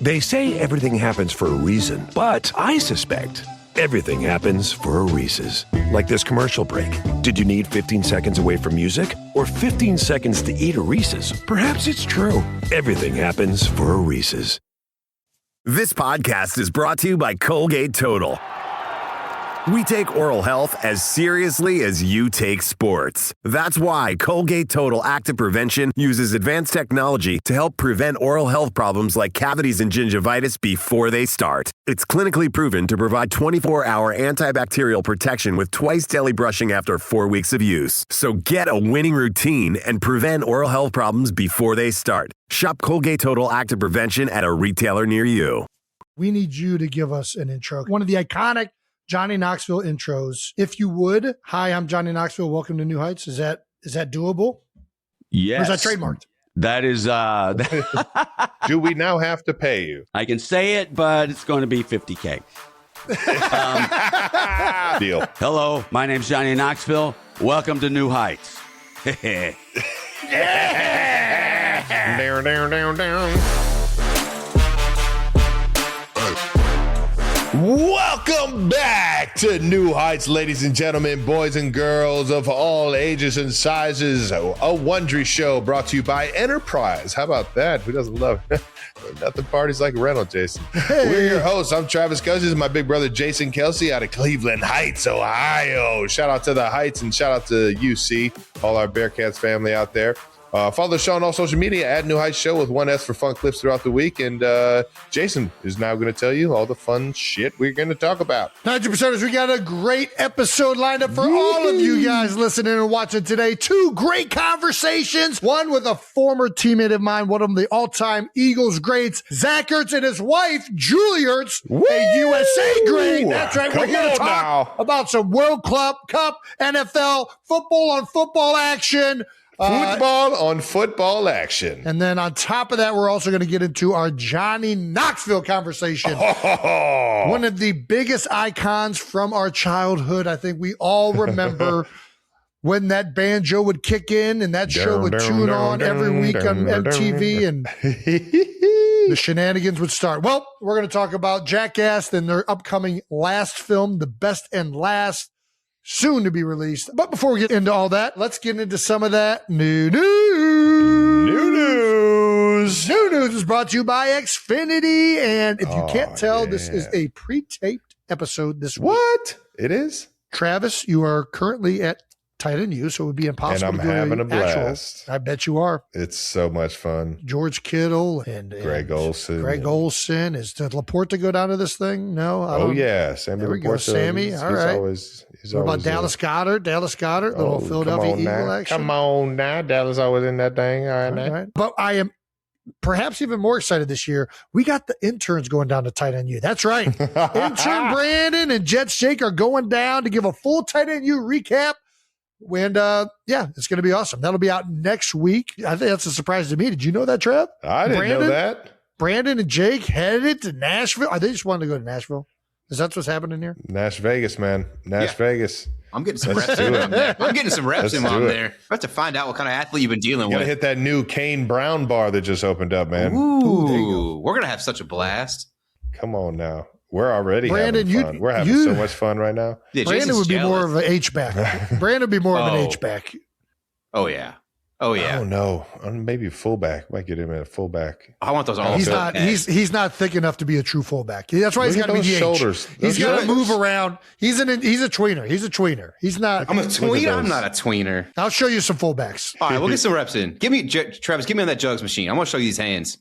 They say everything happens for a reason, but I suspect everything happens for a Reese's. Like this commercial break. Did you need 15 seconds away from music or 15 seconds to eat a Reese's? Perhaps it's true. Everything happens for a Reese's. This podcast is brought to you by Colgate Total. We take oral health as seriously as you take sports. That's why Colgate Total Active Prevention uses advanced technology to help prevent oral health problems like cavities and gingivitis before they start. It's clinically proven to provide 24-hour antibacterial protection with twice daily brushing after 4 weeks of use. So get a winning routine and prevent oral health problems before they start. Shop Colgate Total Active Prevention at a retailer near you. We need you to give us an intro. One of the iconic Johnny Knoxville intros. If you would. Hi, I'm Johnny Knoxville. Welcome to New Heights. Is that doable? Yes. Or is that trademarked? That is Do we now have to pay you? I can say it, but it's going to be $50K. Deal. Hello, my name's Johnny Knoxville. Welcome to New Heights. Down. Welcome back to New Heights, ladies and gentlemen, boys and girls of all ages and sizes. A Wondery show brought to you by Enterprise. How about that? Who doesn't love it? Nothing parties like a rental, Jason. Hey. We're your hosts. I'm Travis Cousins, my big brother Jason Kelsey out of Cleveland Heights, Ohio. Shout out to the Heights and shout out to UC, all our Bearcats family out there. Follow the show on all social media at New Heights Show with 1S for fun clips throughout the week. And Jason is now going to tell you all the fun shit we're going to talk about. 90%ers, we got a great episode lined up for all of you guys listening and watching today. 2 great conversations. One with a former teammate of mine, one of the all-time Eagles greats, Zach Ertz, and his wife, Julie Ertz, a USA great. That's right. We're going to talk about some World Cup, NFL, football on football action. Football on football action. And then on top of that, we're also going to get into our Johnny Knoxville conversation. One of the biggest icons from our childhood. I think we all remember when that banjo would kick in and that show would tune on every week on MTV and the shenanigans would start. Well, we're going to talk about Jackass and their upcoming last film, The Best and Last, soon to be released. But before we get into all that, let's get into some of that new news. New news is brought to you by Xfinity. And if you can't tell, this is a pre-taped episode this week. What? It is? Travis, you are currently at Tight End U, so it would be impossible and to do I'm having a actual. blast. I bet you are. It's so much fun. George Kittle and Greg Olsen. Greg Olsen. Is did Laporta go down to this thing? No. Oh, yeah. Sammy there we go. Laporta. Sammy. All right. He's what about always Dallas Goedert? Dallas Goedert, little Philadelphia Eagle action. Come on now. Dallas always in that thing. All right. But I am perhaps even more excited this year. We got the interns going down to Tight End U. That's right. Intern Brandon and Jets Jake are going down to give a full Tight End U recap. And it's going to be awesome. That'll be out next week. I think that's a surprise to me. Did you know that, Trev? I didn't know that. Brandon and Jake headed to Nashville. They just wanted to go to Nashville. Is that what's happening here? Nash Vegas, man. Vegas. I'm getting some reps in on there. I'm getting some reps in on there. I have to find out what kind of athlete you've been dealing with. You gotta hit that new Kane Brown bar that just opened up, man. Ooh, we're going to have such a blast. Come on now. We're already having fun. We're having so much fun right now. Yeah, Brandon would be more of an H-back. Brandon would be more of an H-back. Oh, yeah. Oh, yeah. Oh, no. Maybe fullback. Might get him at a fullback. I want those all. He's not thick enough to be a true fullback. That's why he's got to be DH. Shoulders. He's got to move around. He's a tweener. He's a tweener. He's not. I'm a tweener. I'm not a tweener. I'll show you some fullbacks. All right, we'll get some reps in. Travis, give me on that jugs machine. I want to show you these hands.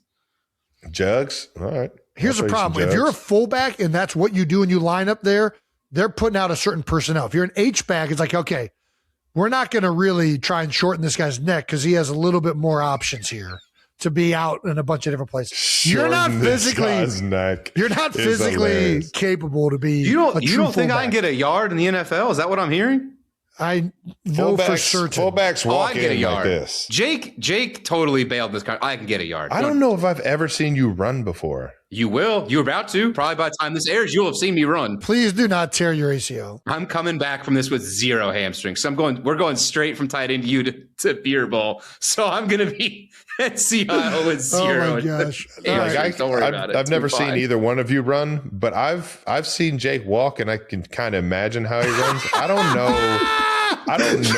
Jugs? All right. Here's the problem. If you're a fullback and that's what you do and you line up there, they're putting out a certain personnel. If you're an H-back, it's like, okay, we're not going to really try and shorten this guy's neck because he has a little bit more options here to be out in a bunch of different places. You're not physically capable to be. You don't think I can get a yard in the NFL? Is that what I'm hearing? I know for certain. Fullbacks walk I get a in yard. like this. Jake totally bailed this guy. I can get a yard. I don't know if I've ever seen you run before. You will. You're about to. Probably by the time this airs, you'll have seen me run. Please do not tear your ACL. I'm coming back from this with 0 hamstrings. So we're going straight from tight end U to beer bowl. So I'm going to be And see how it was Oh zero. my gosh! Yeah, All right. like, don't worry about it. I've never It's seen fine. either one of you run, but I've seen Jake walk, and I can kind of imagine how he runs. I don't know how he runs.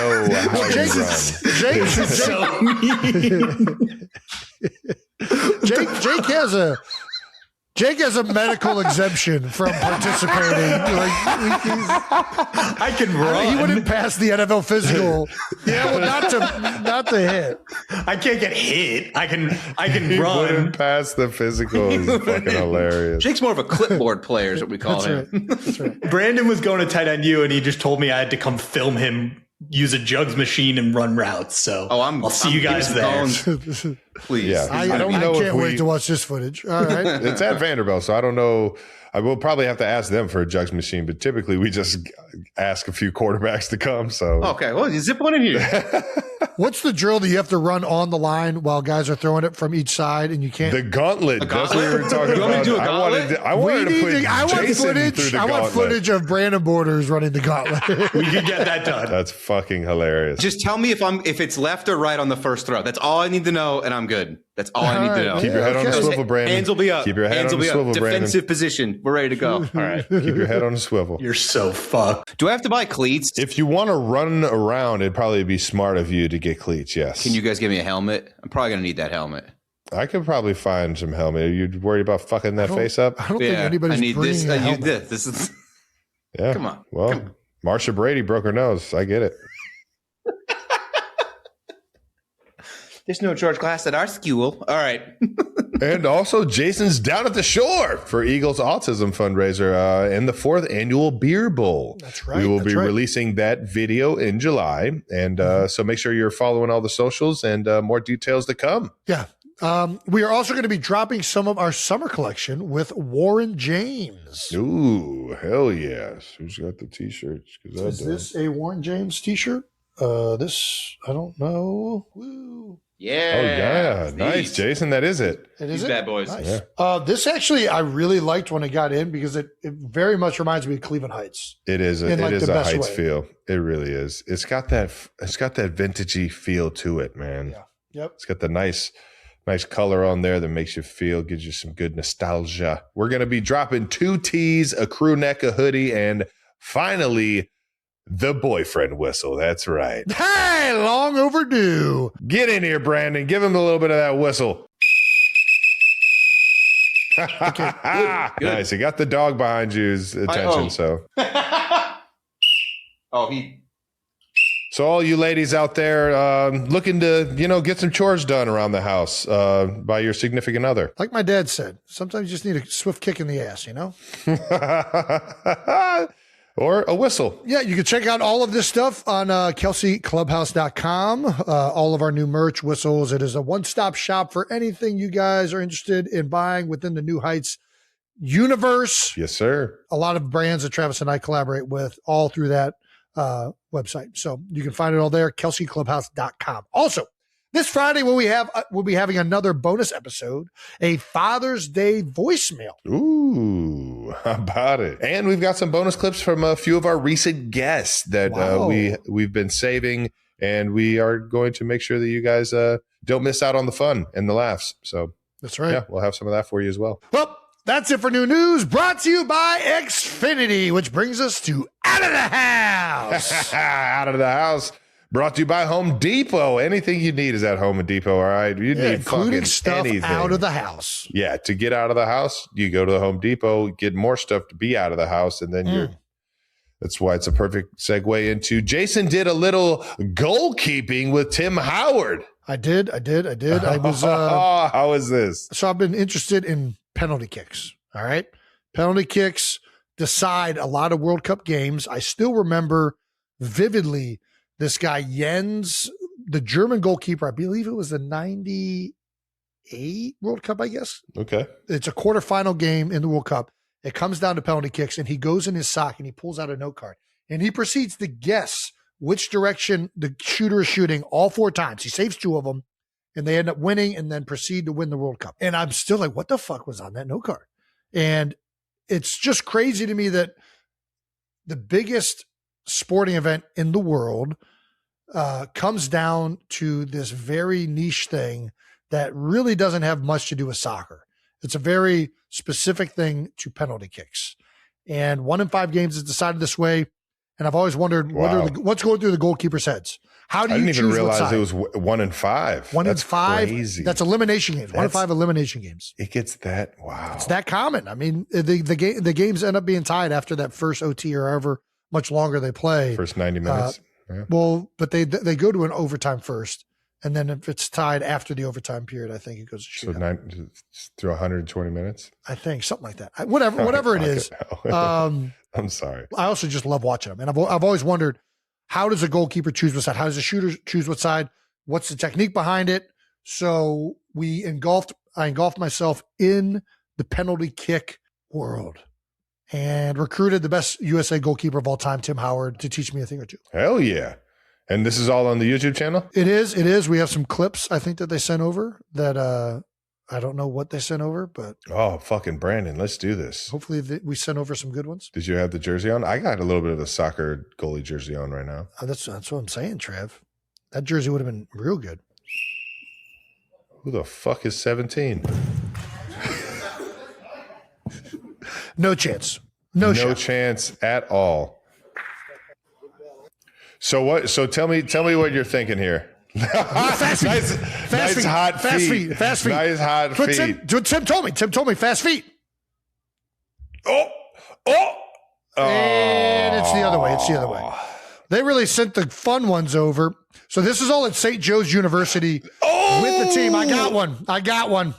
Jake has a medical exemption from participating. I can run. He wouldn't pass the NFL physical. Yeah, well, not to hit. I can't get hit. I can He run. wouldn't pass the physical. Is fucking hilarious. Jake's more of a clipboard player, is what we call him. That's right. Brandon was going to tight end U, and he just told me I had to come film him use a jugs machine and run routes. So I'll see you guys there. Please. Yeah. I don't know can't if wait to watch this footage. All right. It's at Vanderbilt, so I don't know. I will probably have to ask them for a jugs machine, but typically we just ask a few quarterbacks to come. So Okay, well, you zip one in here. What's the drill that you have to run on the line while guys are throwing it from each side and you can't? the gauntlet. That's what we were talking You want me about. to do a gauntlet? I wanted to put I want Jason through footage. the I want gauntlet. footage of Brandon Borders running the gauntlet. We can get that done. That's fucking hilarious. Just tell me if it's left or right on the first throw. That's all I need to know, and I'm good. That's all I need to know. Keep your head on the Okay. swivel, Brandon. Hands will be up. Keep your head Hands on will the be swivel, up. Brandon. Defensive position. We're ready to go. All right. Keep your head on the swivel. You're so fucked. Do I have to buy cleats? If you want to run around, it'd probably be smart of you to get cleats. Yes. Can you guys give me a helmet? I'm probably gonna need that helmet. I could probably find some helmet. Are you worried about fucking that face up? I don't think anybody's I need bringing this. a I need helmet. this. This is. Yeah. Come on. Well, Come on. Marsha Brady broke her nose. I get it. There's no George Glass at our school. All right. And also, Jason's down at the shore for Eagles Autism fundraiser in the 4th annual Beer Bowl. That's right. We will that's be right. releasing that video in July. And so make sure you're following all the socials and more details to come. Yeah. We are also going to be dropping some of our summer collection with Warren James. Ooh, hell yes. Who's got the t-shirts? 'Cause I Is don't. this a Warren James t-shirt? This, I don't know. Woo. Yeah. Oh, yeah. Nice, Jason. That is it. It These is bad boys. Nice. Yeah. This actually, I really liked when it got in because it very much reminds me of Cleveland Heights. It is In, like, it is the a best Heights way. feel. It really is. It's got that vintagey feel to it, man. Yeah. Yep. It's got the nice color on there that makes you feel, gives you some good nostalgia. We're going to be dropping 2 tees, a crew neck, a hoodie, and finally, the boyfriend whistle. That's right. Hey, long overdue. Get in here, Brandon. Give him a little bit of that whistle. Nice. You got the dog behind you's attention. So So all you ladies out there looking to, get some chores done around the house by your significant other. Like my dad said, sometimes you just need a swift kick in the ass, Or a whistle. Yeah, you can check out all of this stuff on KelseyClubhouse.com. All of our new merch, whistles. It is a one-stop shop for anything you guys are interested in buying within the New Heights universe. Yes, sir. A lot of brands that Travis and I collaborate with all through that website. So you can find it all there, KelseyClubhouse.com. Also, this Friday, we'll be having another bonus episode, a Father's Day voicemail. Ooh, how about it? And we've got some bonus clips from a few of our recent guests that Wow. we've been saving, and we are going to make sure that you guys don't miss out on the fun and the laughs. So That's right. yeah, we'll have some of that for you as well. Well, that's it for new news, brought to you by Xfinity, which brings us to Out of the House. Out of the house. Brought to you by Home Depot. Anything you need is at Home Depot, all right? You Yeah, need including fucking stuff anything. out of the house. Yeah, to get out of the house, you go to the Home Depot, get more stuff to be out of the house, and then that's why it's a perfect segue into Jason did a little goalkeeping with Tim Howard. I did. I was how is this? so I've been interested in penalty kicks. All right. Penalty kicks decide a lot of World Cup games. I still remember vividly this guy Jens, the German goalkeeper. I believe it was the 98 World Cup, I guess. Okay. It's a quarterfinal game in the World Cup. It comes down to penalty kicks, and he goes in his sock and he pulls out a note card and he proceeds to guess which direction the shooter is shooting all 4 times. He saves 2 of them, and they end up winning and then proceed to win the World Cup. And I'm still like, what the fuck was on that note card? And it's just crazy to me that the biggest sporting event in the world comes down to this very niche thing that really doesn't have much to do with soccer. It's a very specific thing to penalty kicks. And 1 in 5 games is decided this way. And I've always wondered what's going through the goalkeeper's heads. How do you choose? I didn't even realize it was 1 in 5. 1 in 5. Crazy. That's elimination games. 1 in 5 elimination games. It gets that. Wow. It's that common. I mean, the games end up being tied after that first OT or however much longer they play. First 90 minutes. Yeah. Well, but they go to an overtime first. And then if it's tied after the overtime period, I think it goes to shootout. So through 120 minutes? I think something like that. Whatever it is. I'm sorry. I also just love watching them. And I've always wondered, how does a goalkeeper choose what side? How does a shooter choose what side? What's the technique behind it? So I engulfed myself in the penalty kick world and recruited the best USA goalkeeper of all time, Tim Howard, to teach me a thing or two. Hell yeah. And this is all on the YouTube channel? It is. We have some clips, I think, that they sent over that I don't know what they sent over, but. Oh, fucking Brandon, let's do this. Hopefully we sent over some good ones. Did you have the jersey on? I got a little bit of the soccer goalie jersey on right now. That's what I'm saying, Trev. That jersey would have been real good. Who the fuck is 17? No chance. No chance at all. So what? So tell me what you're thinking here. Fast feet. Nice hot feet. Fast feet. Nice hot feet. Tim told me. Tim told me fast feet. Oh. And it's the other way. They really sent the fun ones over. So this is all at St. Joe's University with the team. I got one.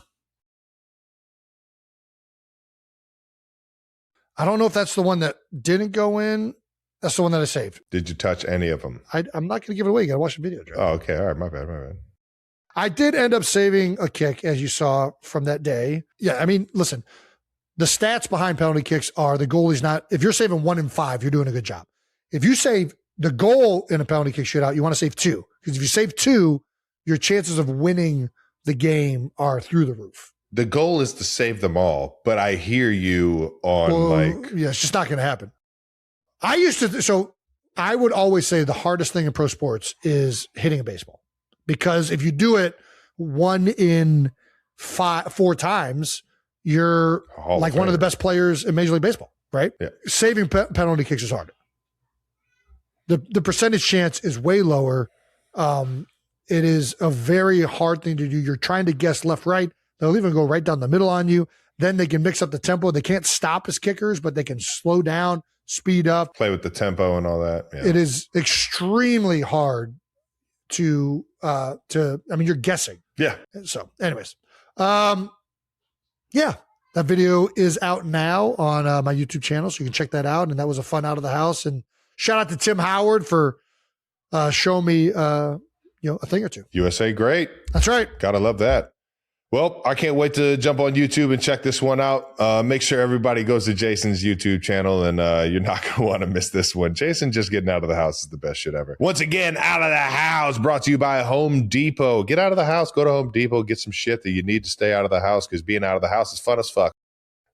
I don't know if that's the one that didn't go in. That's the one that I saved. Did you touch any of them? I'm not going to give it away. You got to watch the video, Joe. Oh, okay. All right. My bad. I did end up saving a kick, as you saw from that day. Yeah, I mean, listen, the stats behind penalty kicks are the goalie's not, if you're saving 1 in 5, you're doing a good job. If you save the goal in a penalty kick shootout, you want to save 2. Because if you save 2, your chances of winning the game are through the roof. The goal is to save them all, but I hear you on yeah, it's just not going to happen. I would always say the hardest thing in pro sports is hitting a baseball, because if you do it 1 in 4 times, you're like one of the best players in Major League Baseball, right? Yeah. Saving penalty kicks is hard. The percentage chance is way lower. It is a very hard thing to do. You're trying to guess left, right. They'll even go right down the middle on you. Then they can mix up the tempo. They can't stop as kickers, but they can slow down, speed up, play with the tempo and all that. Yeah. It is extremely hard to you're guessing. Yeah. So anyways, that video is out now on my YouTube channel. So you can check that out. And that was a fun out of the house, and shout out to Tim Howard for showing me, a thing or two. USA great. That's right. Gotta love that. Well, I can't wait to jump on YouTube and check this one out. Make sure everybody goes to Jason's YouTube channel, and you're not going to want to miss this one. Jason just getting out of the house is the best shit ever. Once again, Out of the House brought to you by Home Depot. Get out of the house. Go to Home Depot. Get some shit that you need to stay out of the house, because being out of the house is fun as fuck.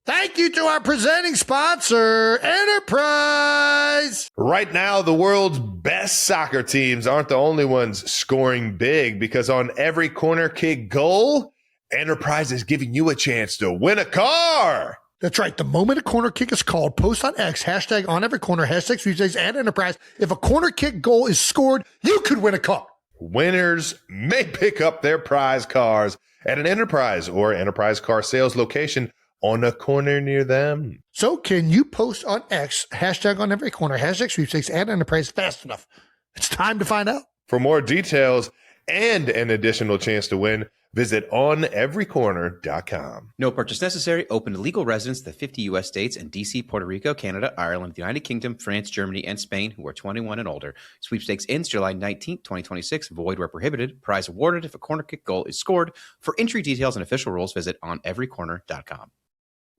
Thank you to our presenting sponsor, Enterprise. Right now, the world's best soccer teams aren't the only ones scoring big, because on every corner kick goal, Enterprise is giving you a chance to win a car. That's right. The moment a corner kick is called, post on X, hashtag on every corner, hashtag sweepstakes and Enterprise. If a corner kick goal is scored, you could win a car. Winners may pick up their prize cars at an Enterprise or Enterprise car sales location on a corner near them. So can you post on X, hashtag on every corner, hashtag sweepstakes and Enterprise fast enough? It's time to find out. For more details and an additional chance to win, visit oneverycorner.com. No purchase necessary. Open to legal residents of the 50 U.S. states and D.C., Puerto Rico, Canada, Ireland, the United Kingdom, France, Germany, and Spain, who are 21 and older. Sweepstakes ends July 19th, 2026. Void where prohibited. Prize awarded if a corner kick goal is scored. For entry details and official rules, visit oneverycorner.com.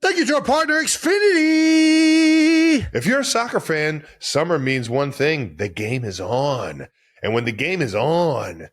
Thank you to our partner, Xfinity. If you're a soccer fan, summer means one thing: the game is on. And when the game is on,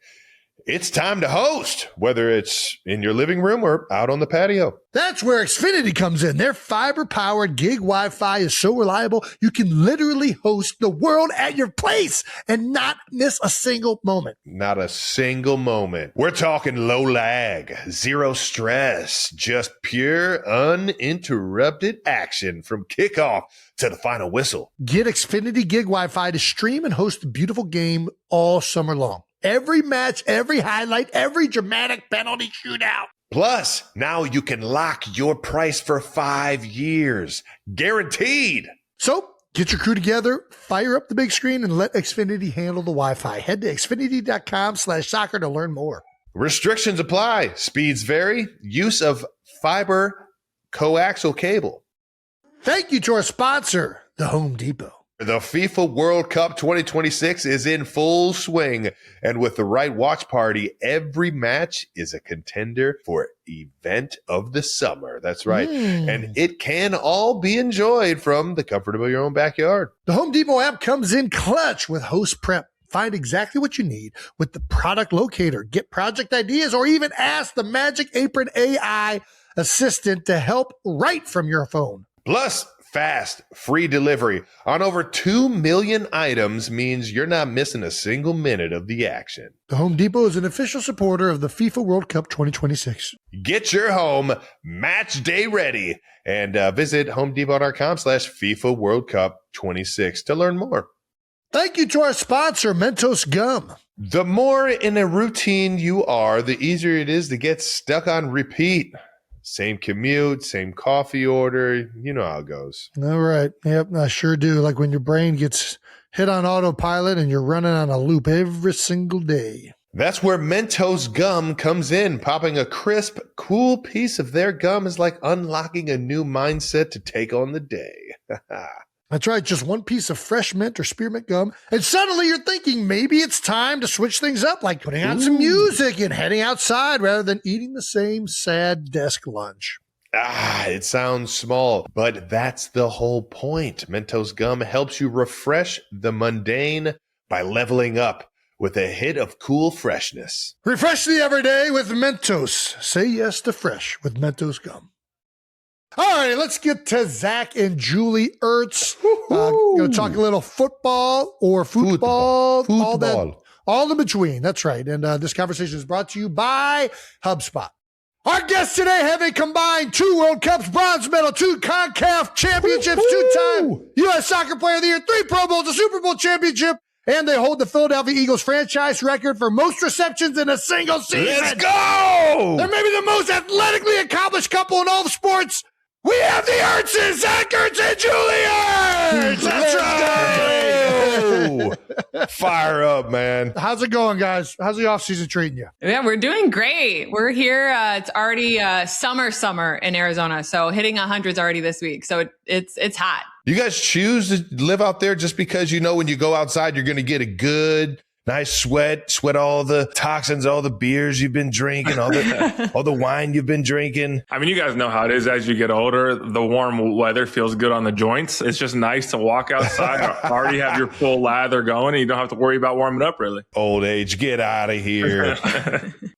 it's time to host, whether it's in your living room or out on the patio. That's where Xfinity comes in. Their fiber-powered gig Wi-Fi is so reliable, you can literally host the world at your place and not miss a single moment. Not a single moment. We're talking low lag, zero stress, just pure, uninterrupted action from kickoff to the final whistle. Get Xfinity gig Wi-Fi to stream and host a beautiful game all summer long. Every match, every highlight, every dramatic penalty shootout. Plus, now you can lock your price for 5 years. Guaranteed. So, get your crew together, fire up the big screen, and let Xfinity handle the Wi-Fi. Head to xfinity.com/soccer to learn more. Restrictions apply. Speeds vary. Use of fiber coaxial cable. Thank you to our sponsor, the Home Depot. The FIFA World Cup 2026 is in full swing, and with the right watch party, every match is a contender for event of the summer. That's right. And it can all be enjoyed from the comfort of your own backyard. The Home Depot app comes in clutch with Host Prep. Find exactly what you need with the product locator. Get project ideas or even ask the Magic Apron AI assistant to help right from your phone. Plus, fast, free delivery on over 2 million items means you're not missing a single minute of the action. The Home Depot is an official supporter of the FIFA World Cup 2026. Get your home match day ready and visit homedepot.com/FIFA World Cup 26 to learn more. Thank you to our sponsor, Mentos Gum. The more in a routine you are, the easier it is to get stuck on repeat. Same commute, same coffee order. You know how it goes. All right. Yep, I sure do. Like when your brain gets hit on autopilot and you're running on a loop every single day. That's where Mentos Gum comes in. Popping a crisp, cool piece of their gum is like unlocking a new mindset to take on the day. That's right. Just one piece of fresh mint or spearmint gum. And suddenly you're thinking maybe it's time to switch things up, like putting on some music and heading outside rather than eating the same sad desk lunch. It sounds small, but that's the whole point. Mentos Gum helps you refresh the mundane by leveling up with a hit of cool freshness. Refresh the everyday with Mentos. Say yes to fresh with Mentos Gum. All right, let's get to Zach and Julie Ertz. Going to talk a little football or football. All in between. That's right. And this conversation is brought to you by HubSpot. Our guests today have a combined 2 World Cups, bronze medal, 2 CONCACAF championships, 2-time U.S. Soccer Player of the Year, 3 Pro Bowls, a Super Bowl championship, and they hold the Philadelphia Eagles franchise record for most receptions in a single season. Let's go! They're maybe the most athletically accomplished couple in all the sports. We have the Ertzes, Zach Ertz and Julie Ertz. Let's go! Fire up, man. How's it going, guys? How's the offseason treating you? Yeah, we're doing great. We're here. It's already summer in Arizona. So hitting 100s already this week. So it's hot. You guys choose to live out there just because you know when you go outside, you're going to get a good, nice sweat all the toxins, all the beers you've been drinking, all the wine you've been drinking. I mean, you guys know how it is as you get older. The warm weather feels good on the joints. It's just nice to walk outside, already have your full lather going, and you don't have to worry about warming up, really. Old age, get out of here.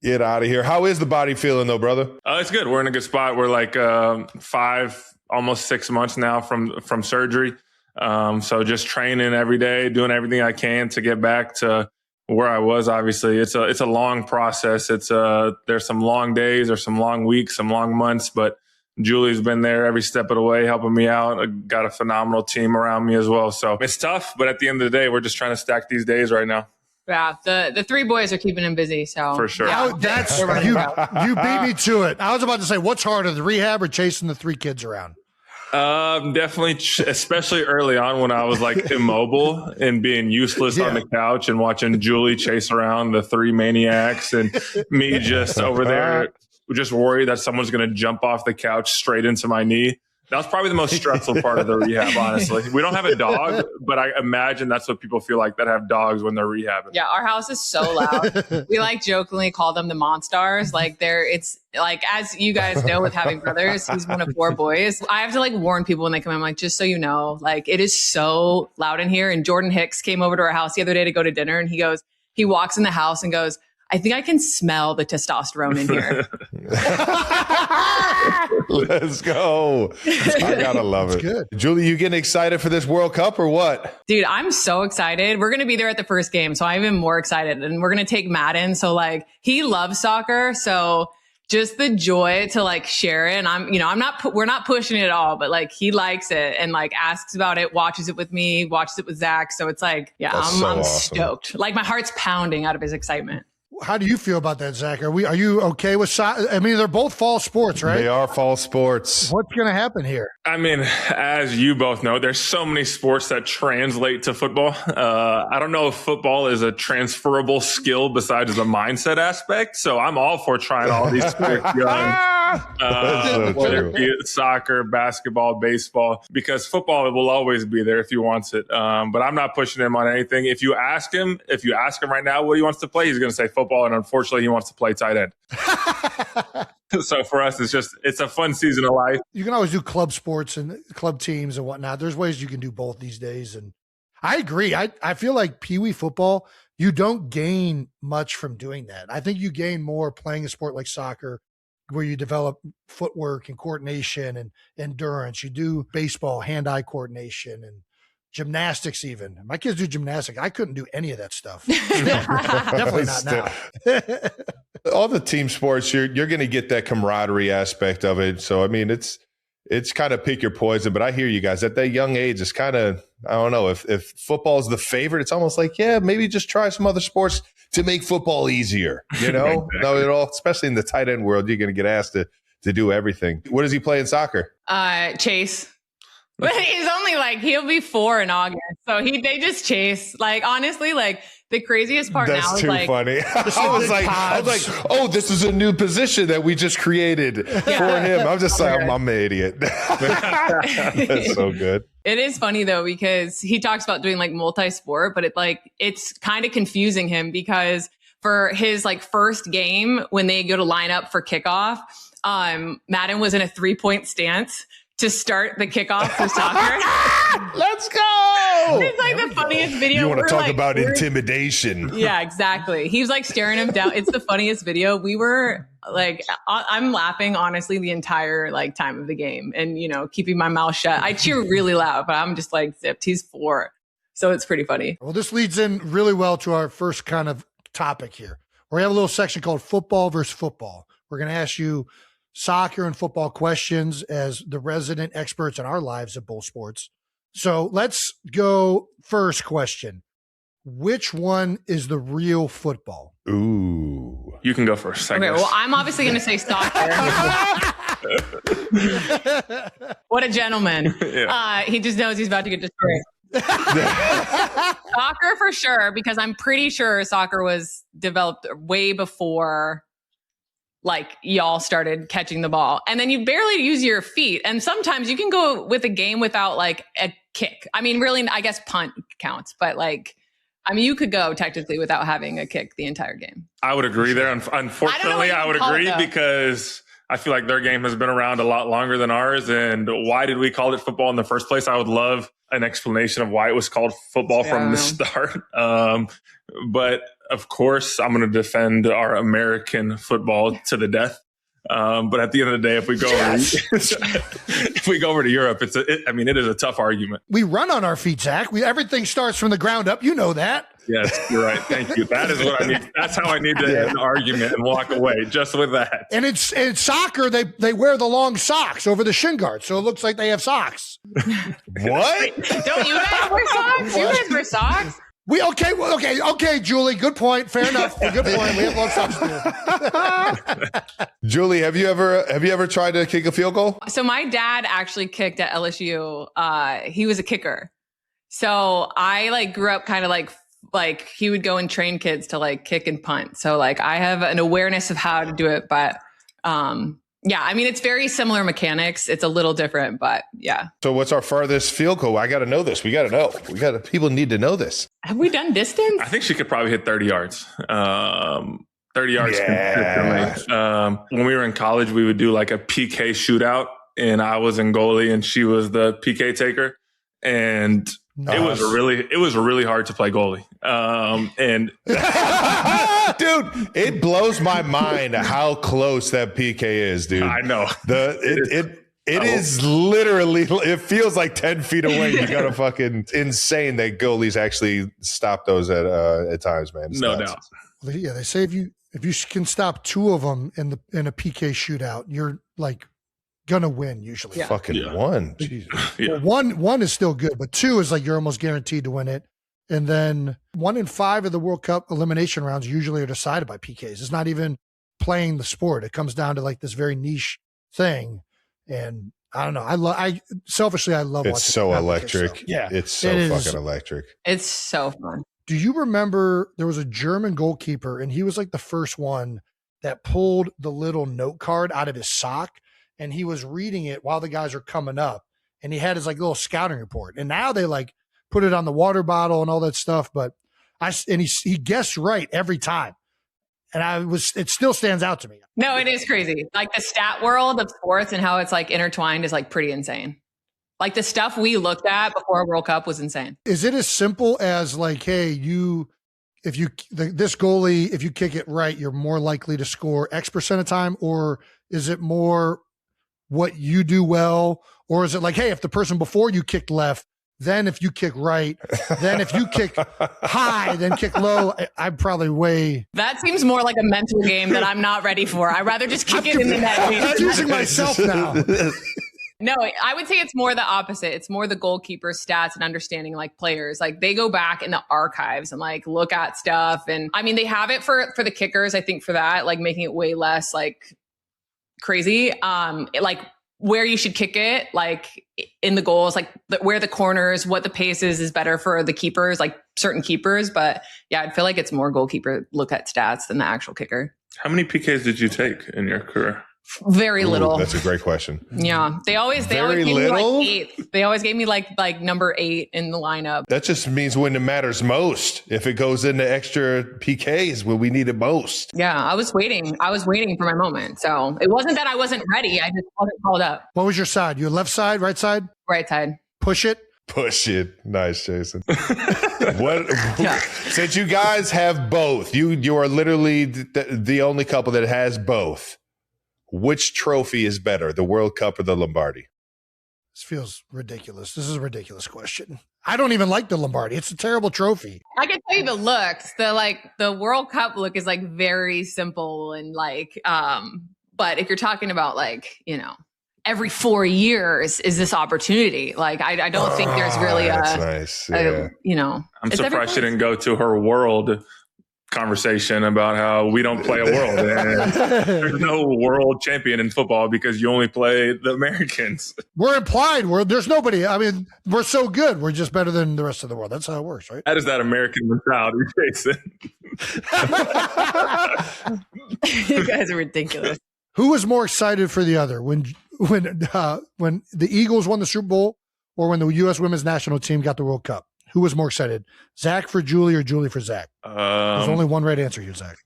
Get out of here. How is the body feeling, though, brother? It's good. We're in a good spot. We're like 5, almost 6 months now from surgery. So just training every day, doing everything I can to get back to where I was. Obviously it's a long process. There's some long days or some long weeks, some long months, but Julie's been there every step of the way, helping me out. I got a phenomenal team around me as well. So it's tough, but at the end of the day, we're just trying to stack these days right now. Yeah, the 3 boys are keeping him busy. So for sure. Yeah. You beat me to it. I was about to say, what's harder, the rehab or chasing the 3 kids around? Definitely, especially early on when I was like immobile and being useless on the couch and watching Julie chase around the 3 maniacs and me just over there, just worried that someone's going to jump off the couch straight into my knee. That was probably the most stressful part of the rehab, honestly. We don't have a dog, but I imagine that's what people feel like that have dogs when they're rehabbing. Yeah, our house is so loud. We like jokingly call them the Monstars. Like it's like, as you guys know with having brothers, he's one of 4 boys. I have to like warn people when they come in. I'm like, just so you know, like it is so loud in here. And Jordan Hicks came over to our house the other day to go to dinner, and he walks in the house and goes, I think I can smell the testosterone in here. Let's go. I gotta love it. Good. Julie, you getting excited for this World Cup or what? Dude, I'm so excited. We're going to be there at the first game, so I'm even more excited. And we're going to take Madden. So like, he loves soccer. So just the joy to like share it. And we're not pushing it at all, but like he likes it and like asks about it, watches it with me, watches it with Zach. So it's like, yeah, I'm awesome. Stoked. Like my heart's pounding out of his excitement. How do you feel about that, Zach? Are you okay with soccer? I mean, they're both fall sports, right? They are fall sports. What's going to happen here? I mean, as you both know, there's so many sports that translate to football. I don't know if football is a transferable skill besides the mindset aspect. So I'm all for trying all these sports whether it be soccer, basketball, baseball, because football will always be there if he wants it. But I'm not pushing him on anything. If you ask him right now what he wants to play, he's going to say football. And unfortunately, he wants to play tight end. So for us, it's a fun season of life. You can always do club sports and club teams and whatnot. There's ways you can do both these days. And I agree. I feel like Pee-wee football, you don't gain much from doing that. I think you gain more playing a sport like soccer, where you develop footwork and coordination and endurance. You do baseball, hand-eye coordination and gymnastics even. My kids do gymnastics. I couldn't do any of that stuff. Definitely not now. All the team sports, you're going to get that camaraderie aspect of it. So, I mean, it's kind of pick your poison. But I hear you guys. At that young age, it's kind of, I don't know, if football is the favorite, it's almost like, yeah, maybe just try some other sports to make football easier, you know? Exactly. No, at all, especially in the tight end world, you're going to get asked to do everything. What does he play in soccer? Chase. But he's only like, he'll be 4 in August. So they just chase. Like, honestly, like the craziest part now is like. That's too funny. I was like, oh, this is a new position that we just created for him. I'm just like, I'm an idiot. That's so good. It is funny though, because he talks about doing like multi-sport, but it's kind of confusing him because for his like first game, when they go to line up for kickoff, Madden was in a 3-point stance to start the kickoff for soccer. Let's go. It's like the funniest video. You want to talk about intimidation. Yeah, exactly. He was like staring him down. It's the funniest video. We were like, I'm laughing honestly the entire like time of the game and, keeping my mouth shut. I cheer really loud, but I'm just like zipped. He's 4. So it's pretty funny. Well, this leads in really well to our first kind of topic here. We have a little section called football versus football. We're going to ask you soccer and football questions as the resident experts in our lives of both sports. So let's go first question. Which one is the real football? Ooh. You can go first. Okay, well, I'm obviously going to say soccer. What a gentleman. Yeah. He just knows he's about to get destroyed. Soccer for sure, because I'm pretty sure soccer was developed way before like y'all started catching the ball, and then you barely use your feet. And sometimes you can go with a game without like a kick. I mean, really, I guess punt counts, but like, I mean, you could go technically without having a kick the entire game. I would agree there. Unfortunately, I would agree because I feel like their game has been around a lot longer than ours. And why did we call it football in the first place? I would love an explanation of why it was called football from the start. But of course, I'm going to defend our American football to the death. But at the end of the day, if we go over to Europe, it is a tough argument. We run on our feet, Zach. Everything starts from the ground up. You know that. Yes, you're right. Thank you. That is what I need. That's how I need to end an argument and walk away, just with that. And in soccer, they wear the long socks over the shin guard, so it looks like they have socks. What? Don't you guys wear socks? You guys wear socks? Okay, Julie. Good point. Fair enough. Good point. We have long socks too. Julie, have you ever tried to kick a field goal? So my dad actually kicked at LSU. He was a kicker. So I like grew up kind of like he would go and train kids to like kick and punt. So like I have an awareness of how to do it, but yeah, I mean, it's very similar mechanics. It's a little different, but yeah. So what's our farthest field goal? I got to know this. We got to know. People need to know this. Have we done distance? I think she could probably hit 30 yards. 30 yards. Yeah. When we were in college, we would do like a PK shootout, and I was in goalie and she was the PK taker. And Nice. It was really hard to play goalie. And dude, it blows my mind how close that PK is, dude. I know. It is literally, it feels like 10 feet away. You got to fucking insane that goalies actually stop those at times, man. It's no nuts. doubt. Yeah, they say if you can stop two of them in a PK shootout, you're like gonna win usually. Yeah. Fucking one. Jesus. Yeah. Well, one is still good, but two is like you're almost guaranteed to win it. And then 1 in 5 of the World Cup elimination rounds usually are decided by PKs. It's not even playing the sport. It comes down to like this very niche thing. And I don't know. I love watching. It's so electric. So. Yeah. It's so fucking electric. It's so fun. Do you remember there was a German goalkeeper and he was like the first one that pulled the little note card out of his sock and he was reading it while the guys are coming up and he had his like little scouting report. And now they like put it on the water bottle and all that stuff. But he guessed right every time. And it still stands out to me. No, it is crazy. Like the stat world of sports and how it's like intertwined is like pretty insane. Like the stuff we looked at before World Cup was insane. Is it as simple as like, hey, this goalie, if you kick it right, you're more likely to score X percent of time? Or is it more what you do well? Or is it like, hey, if the person before you kicked left, then if you kick right, then if you kick high, then kick low, I'd probably way. That seems more like a mental game that I'm not ready for. I'd rather just kick it in the net. I'm using myself now. No, I would say it's more the opposite. It's more the goalkeeper stats and understanding like players. Like they go back in the archives and like look at stuff. And I mean, they have it for the kickers, I think for that, like making it way less like crazy. Like where you should kick it, like in the goals, like where the corners, what the pace is better for the keepers, like certain keepers. But yeah, I'd feel like it's more goalkeeper look at stats than the actual kicker. How many PKs did you take in your career? Very little. That's a great question. Yeah. They always gave me like 8. They always gave me like number 8 in the lineup. That just means when it matters most. If it goes into extra PKs when we need it most. Yeah. I was waiting for my moment. So it wasn't that I wasn't ready. I just wasn't called up. What was your side? Your left side, right side? Right side. Push it. Nice, Jason. Since you guys have both, you are literally the only couple that has both. Which trophy is better, the World Cup or the Lombardi? This feels ridiculous. This is a ridiculous question. I don't even like the Lombardi. It's a terrible trophy. I can tell you the looks. The World Cup look is like very simple and like, but if you're talking about like, every 4 years is this opportunity. Like, I don't think there's really nice. Yeah. I'm surprised she didn't go to her world conversation about how we don't play a world. And there's no world champion in football because you only play the Americans. We're implied. There's nobody. I mean, we're so good. We're just better than the rest of the world. That's how it works, right? That is that American mentality, Jason. You guys are ridiculous. Who was more excited for the other when the Eagles won the Super Bowl or when the U.S. women's national team got the World Cup? Who was more excited? Zach for Julie or Julie for Zach? There's only one right answer here, Zach.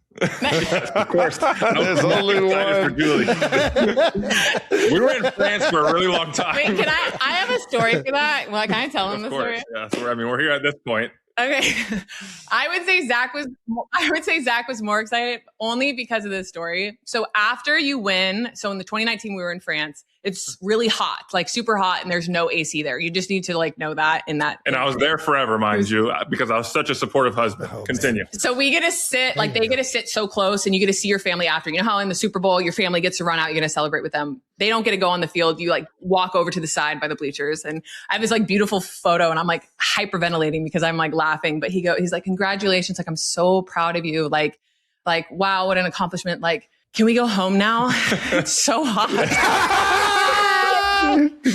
Of course. There's only one. For Julie. We were in France for a really long time. Wait, can I have a story for that? Well, can I tell him the story? Yeah, so we're here at this point. Okay. I would say Zach was more excited only because of this story. So after you win, so in the 2019 we were in France, it's really hot, like super hot, and there's no AC there. You just need to like know that in that. And I was there forever, mind you, because I was such a supportive husband. Continue. Man. So we get to sit, like they get to sit so close and you get to see your family after. You know how in the Super Bowl, your family gets to run out, you're going to celebrate with them. They don't get to go on the field. You like walk over to the side by the bleachers. And I have this like beautiful photo and I'm like hyperventilating because I'm like laughing, but he's like, congratulations. Like, I'm so proud of you. Like, wow, what an accomplishment. Like, can we go home now? It's so hot.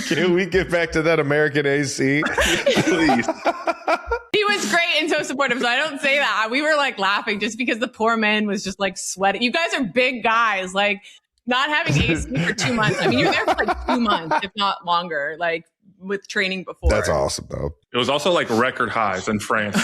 Can we get back to that American AC? Please. He was great and so supportive. So I don't say that. We were like laughing just because the poor man was just like sweating. You guys are big guys, like not having AC for 2 months. I mean, you're there for like 2 months, if not longer, like with training before. That's awesome, though. It was also like record highs in France.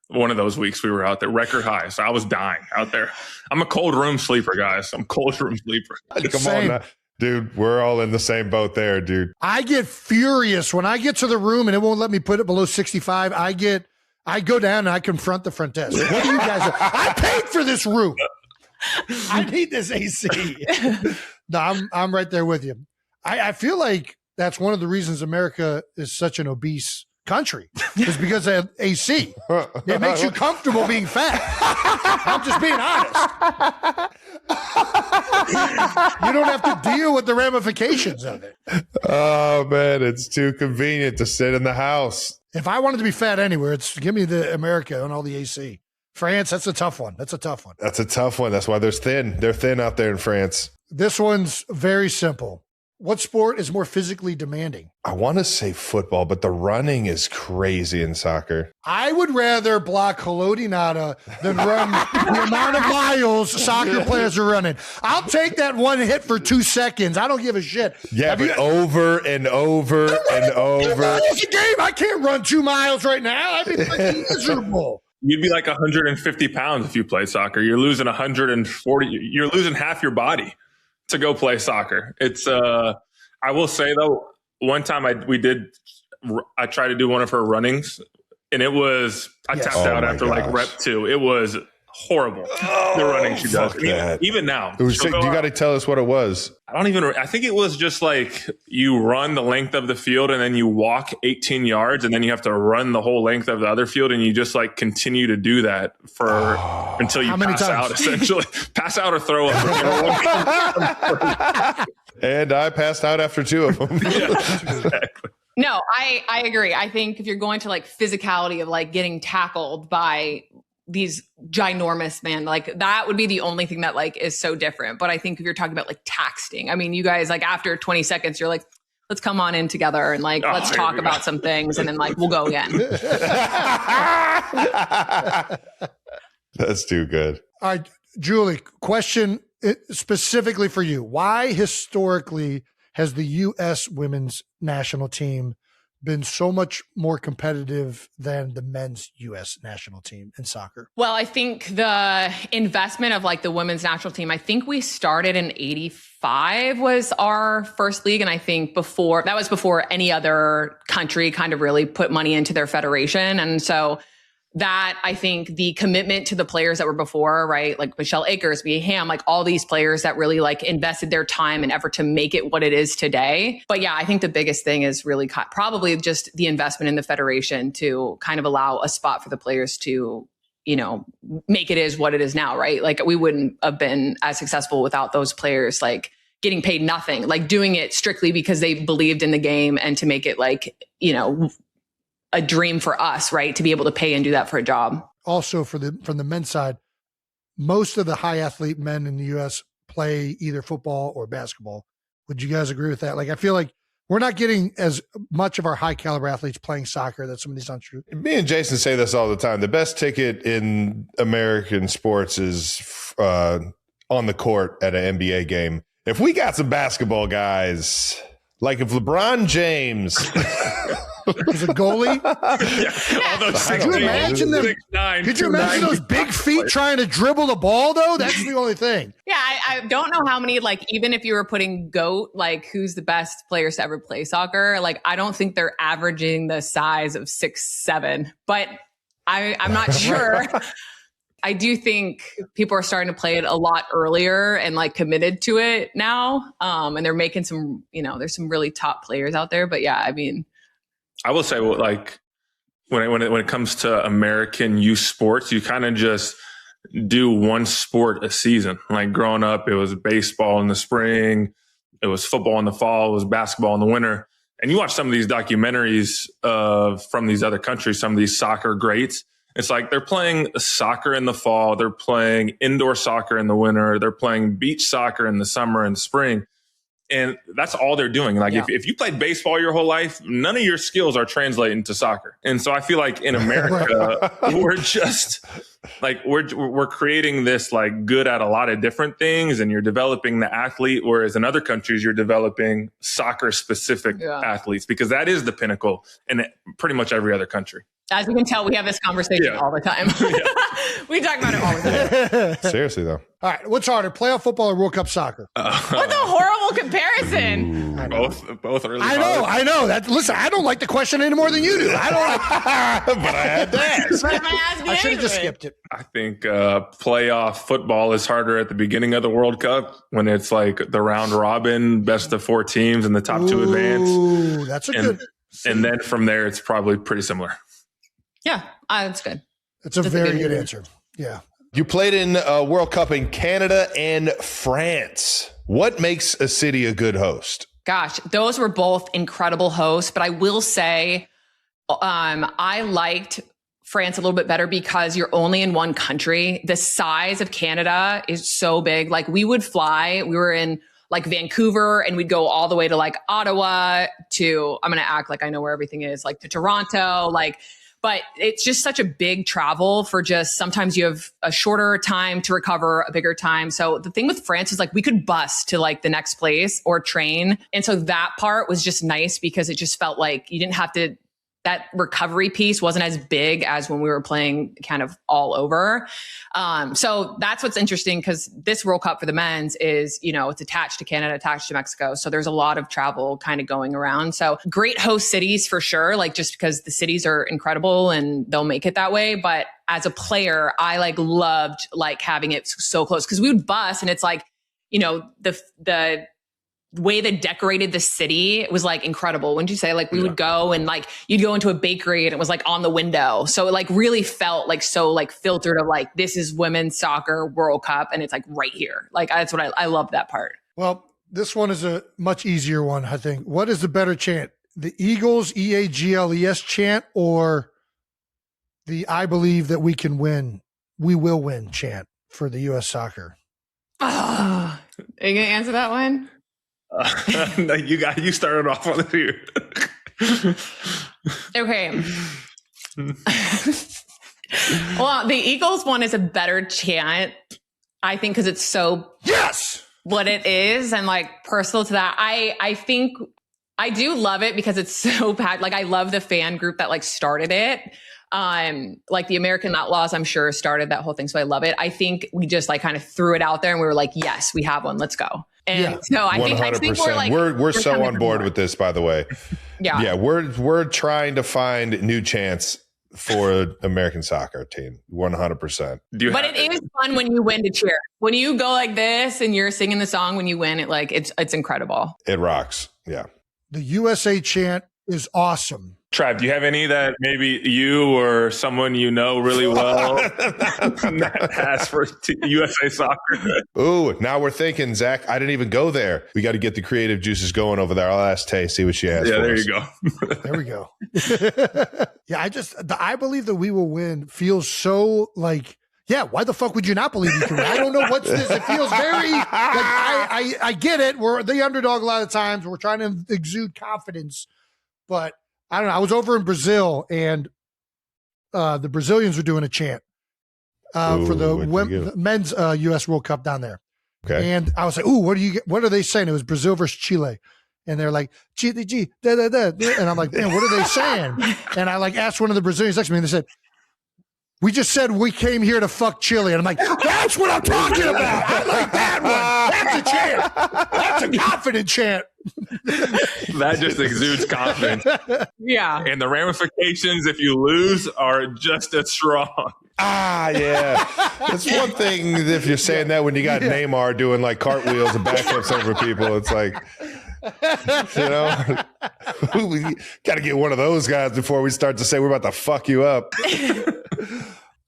One of those weeks we were out there, record highs. So I was dying out there. I'm a cold room sleeper, guys. I'm cold room sleeper. Come on now. Dude, we're all in the same boat there, dude. I get furious when I get to the room and it won't let me put it below 65. I go down and I confront the front desk. What do you guys? I paid for this room. I need this AC. No, I'm right there with you. I feel like that's one of the reasons America is such an obese country is because of AC. It makes you comfortable being fat. I'm just being honest. You don't have to deal with the ramifications of it. Oh, man, it's too convenient to sit in the house. If I wanted to be fat anywhere, it's give me the America and all the AC. France, that's a tough one. That's a tough one. That's a tough one. That's why they're thin. They're thin out there in France. This one's very simple. What sport is more physically demanding? I want to say football, but the running is crazy in soccer. I would rather block Holodinata than run the amount of miles soccer players are running. I'll take that one hit for 2 seconds. I don't give a shit. Yeah, but over and over and over. It's a game. I can't run 2 miles right now. I'd be fucking miserable. You'd be like 150 pounds if you play soccer. You're losing 140. You're losing half your body to go play soccer. It's I will say though, one time I tried to do one of her runnings and it was tapped out after like rep 2. It was horrible. The running she does. Even now. It was sick. You got to tell us what it was. I think it was just like you run the length of the field and then you walk 18 yards and then you have to run the whole length of the other field and you just like continue to do that until you pass out, essentially. Pass out or throw up. And I passed out after 2 of them. Yeah, exactly. No, I agree. I think if you're going to like physicality of like getting tackled by these ginormous men, like that would be the only thing that like is so different. But I think if you're talking about like taxing, I mean, you guys like after 20 seconds, you're like, let's come on in together and like, let's talk about some things. And then like, we'll go again. That's too good. All right, Julie, question specifically for you. Why historically has the U.S. women's national team been so much more competitive than the men's U.S. national team in soccer? Well, I think the investment of like the women's national team, I think we started in 85 was our first league. And I think before any other country kind of really put money into their federation. And so that I think the commitment to the players that were before, right? Like Michelle Akers, Mia Hamm, like all these players that really like invested their time and effort to make it what it is today. But yeah, I think the biggest thing is really probably just the investment in the federation to kind of allow a spot for the players to, you know, make it is what it is now, right? Like we wouldn't have been as successful without those players, like getting paid nothing, like doing it strictly because they believed in the game and to make it like, you know, a dream for us, right? To be able to pay and do that for a job. Also from the men's side, most of the high athlete men in the U.S. play either football or basketball. Would you guys agree with that? Like, I feel like we're not getting as much of our high caliber athletes playing soccer. That some of these aren't true. Me and Jason say this all the time. The best ticket in American sports is on the court at an NBA game. If we got some basketball guys, like if LeBron James was a goalie. Could you imagine them? 6'9", Could you imagine those big feet trying to dribble the ball though? That's the only thing. Yeah, I don't know how many, like, even if you were putting GOAT, like who's the best players to ever play soccer, like I don't think they're averaging the size of 6'7", but I'm not sure. I do think people are starting to play it a lot earlier and like committed to it now. And they're making some, you know, there's some really top players out there, but yeah, I mean, I will say, like, when it comes to American youth sports, you kind of just do one sport a season. Like growing up, it was baseball in the spring, it was football in the fall, it was basketball in the winter. And you watch some of these documentaries from these other countries, some of these soccer greats. It's like they're playing soccer in the fall, they're playing indoor soccer in the winter, they're playing beach soccer in the summer and spring. And that's all they're doing. Like if you played baseball your whole life, none of your skills are translating to soccer. And so I feel like in America, we're just like, we're creating this like good at a lot of different things and you're developing the athlete. Whereas in other countries, you're developing soccer specific athletes because that is the pinnacle in pretty much every other country. As you can tell, we have this conversation all the time. We talk about it all the time. Seriously, though. All right. What's harder, playoff football or World Cup soccer? What a horrible comparison. Both are really I know. Listen, I don't like the question any more than you do. I don't like, but I had to ask. I should have just skipped it. I think playoff football is harder at the beginning of the World Cup when it's like the round robin, best of 4 teams, and the top 2 advance. Ooh, that's a good. And then from there, it's probably pretty similar. Yeah, that's good. That's a very good answer. Yeah. You played in a World Cup in Canada and France. What makes a city a good host? Gosh, those were both incredible hosts, but I will say I liked France a little bit better because you're only in one country. The size of Canada is so big. Like we would fly, we were in like Vancouver and we'd go all the way to like Ottawa to, I'm going to act like I know where everything is, like to Toronto, but it's just such a big travel for just sometimes you have a shorter time to recover, a bigger time. So the thing with France is like we could bus to like the next place or train. And so that part was just nice because it just felt like you didn't have to, that recovery piece wasn't as big as when we were playing kind of all over. So that's what's interesting because this World Cup for the men's is, it's attached to Canada, attached to Mexico. So there's a lot of travel kind of going around. So great host cities for sure, like just because the cities are incredible and they'll make it that way. But as a player, I loved having it so close because we would bus and it's like, the way they decorated the city was incredible. Wouldn't you say? We would go and you'd go into a bakery and it was on the window. So it really felt so filtered of this is women's soccer World Cup. And it's right here. That's what I love that part. Well, this one is a much easier one, I think. What is the better chant? The Eagles EAGLES chant or the I believe that we can win, we will win chant for the U.S. soccer? Are you going to answer that one? No, you started off on it here. Okay. Well, the Eagles one is a better chant, I think, because it's so what it is and personal to that. I think I do love it because it's so packed. I love the fan group that started it. The American Outlaws, I'm sure, started that whole thing. So I love it. I think we just kind of threw it out there and we were yes, we have one. Let's go. And so I think 100%. We're so on board with this, by the way. Yeah. We're trying to find new chants for American soccer team. 100%. But it is fun when you win to cheer. When you go like this and you're singing the song when you win, it's incredible. It rocks. Yeah. The USA chant is awesome. Trav, do you have any that maybe you or someone you know really well that has for USA soccer? Ooh, now we're thinking, Zach. I didn't even go there. We got to get the creative juices going over there. I'll ask Tay, see what she has. Yeah, for there us. you go. There we go. Yeah, I believe that we will win feels so yeah, why the fuck would you not believe you can win? I don't know what's this. It feels very I get it. We're the underdog a lot of times. We're trying to exude confidence, but I don't know. I was over in Brazil and the Brazilians were doing a chant for the men's U.S. World Cup down there. Okay. And I was like, ooh, what are they saying? It was Brazil versus Chile. And they're like, Chile, da, da, da. And I'm like, man, what are they saying? And I asked one of the Brazilians next to me and they said, we just said we came here to fuck Chile. And I'm like, that's what I'm talking about. I like that one. That's a chant. That's a confident chant. That just exudes confidence. Yeah. And the ramifications if you lose are just as strong. Yeah. It's one thing if you're saying that when you got Neymar doing cartwheels and backflips over people. It's we got to get one of those guys before we start to say we're about to fuck you up.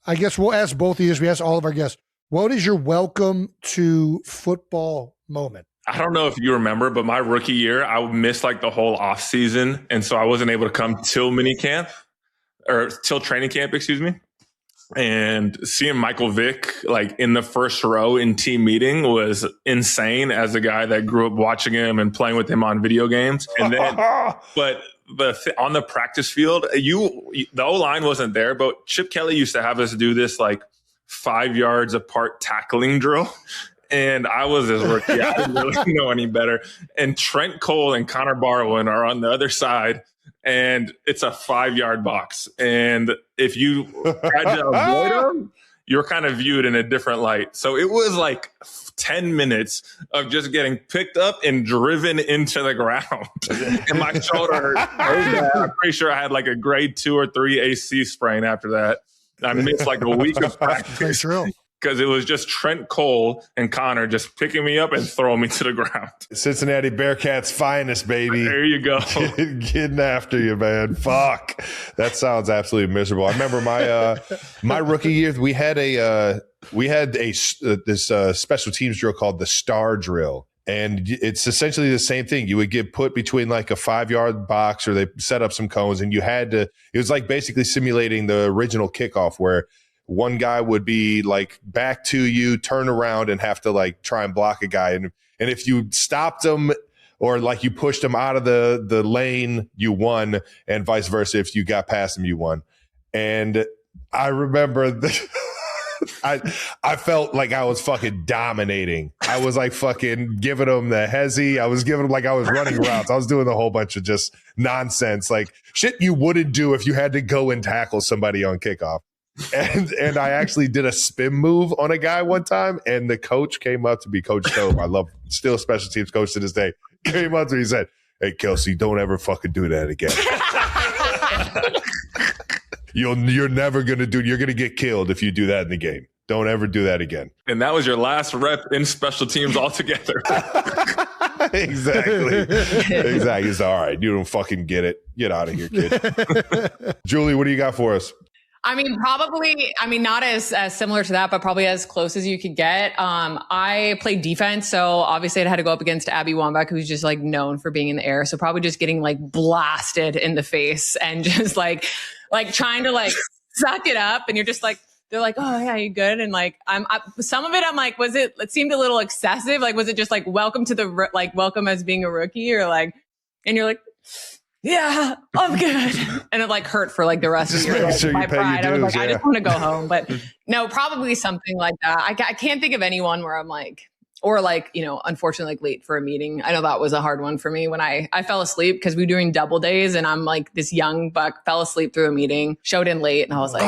I guess we'll ask both of you. We ask all of our guests. What is your welcome to football moment? I don't know if you remember, but my rookie year, I missed the whole off season. And so I wasn't able to come till minicamp or till training camp, excuse me. And seeing Michael Vick in the first row in team meeting was insane as a guy that grew up watching him and playing with him on video games. And then, but on the practice field, the O-line wasn't there, but Chip Kelly used to have us do this 5 yards apart tackling drill. And I was his rookie. I didn't really know any better. And Trent Cole and Connor Barwin are on the other side. and it's a 5-yard box. And if you tried to avoid them, you're kind of viewed in a different light. So it was like 10 minutes of just getting picked up and driven into the ground. And my shoulder hurt. I'm pretty sure I had like a grade 2 or 3 AC sprain after that. I missed like a week of practice because it was just Trent Cole and Connor just picking me up and throwing me to the ground. Cincinnati Bearcats' finest, baby. There you go. Getting after you, man. Fuck. That sounds absolutely miserable. I remember my rookie year, we had this special teams drill called the Star Drill. And it's essentially the same thing. You would get put between like a 5-yard box, or they set up some cones, and it was like basically simulating the original kickoff where one guy would be like back to you, turn around, and have to like try and block a guy. And if you stopped them or like you pushed them out of the lane, you won, and vice versa. If you got past them, you won. And I remember I felt like I was fucking dominating. I was like fucking giving them the hezzy. I was giving them like I was running routes. I was doing a whole bunch of just nonsense, like shit you wouldn't do if you had to go and tackle somebody on kickoff. And I actually did a spin move on a guy one time, and the coach came up to me, Coach Tobe, I love, still special teams coach to this day, came up to me and said, "Hey, Kelsey, don't ever fucking do that again." You're never going to you're going to get killed if you do that in the game. Don't ever do that again. And that was your last rep in special teams altogether. Exactly. It's all right. You don't fucking get it. Get out of here, kid. Julie, what do you got for us? I mean, not as similar to that, but probably as close as you could get. I played defense, so obviously I had to go up against Abby Wambach, who's just like known for being in the air. So probably just getting like blasted in the face and just like trying to like suck it up. And you're just like, they're like, "Oh yeah, you good?" And like, some of it, I'm like, it seemed a little excessive. Like, was it just like, welcome as being a rookie, or like, and you're like, "Yeah, I'm good." And it like hurt for like the rest of your life. Sure My pride. I was like, yeah. I just want to go home. But no, probably something like that. I can't think of anyone where I'm like, or like, unfortunately, like late for a meeting. I know that was a hard one for me when I fell asleep because we were doing double days, and I'm like this young buck, fell asleep through a meeting, showed in late, and I was like,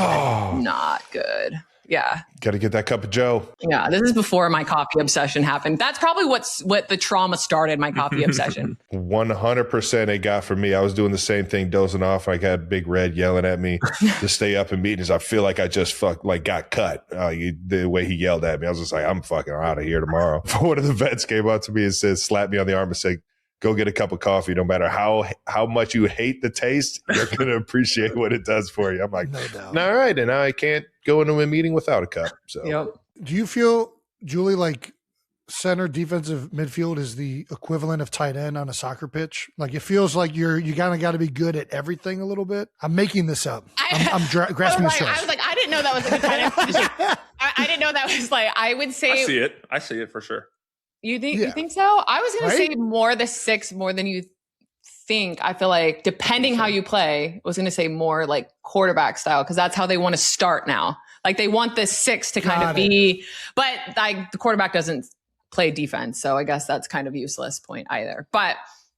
not good. Yeah. Got to get that cup of Joe. Yeah. This is before my coffee obsession happened. That's probably what the trauma started, my coffee obsession. 100% it got for me. I was doing the same thing, dozing off. I got Big Red yelling at me to stay up in meetings. I feel like I just got cut. The way he yelled at me, I was just like, I'm fucking out of here tomorrow. One of the vets came up to me and said, slapped me on the arm and said, "Go get a cup of coffee. No matter how much you hate the taste, you're going to appreciate what it does for you." I'm like, no doubt. All right. And I can't go into a meeting without a cup. So, yep. Do you feel, Julie, like center defensive midfield is the equivalent of tight end on a soccer pitch? Like it feels like you kind of got to be good at everything a little bit. I'm making this up. I'm grasping straws. I was like, I didn't know that was like a tight end position. I didn't know that was like, I would say. I see it for sure. You think you think so? I was going to say more the 6 more than you think. I feel like depending how you play, I was going to say more like quarterback style, because that's how they want to start now. Like they want the 6 to kind of be, but like the quarterback doesn't play defense, so I guess that's kind of useless point either. But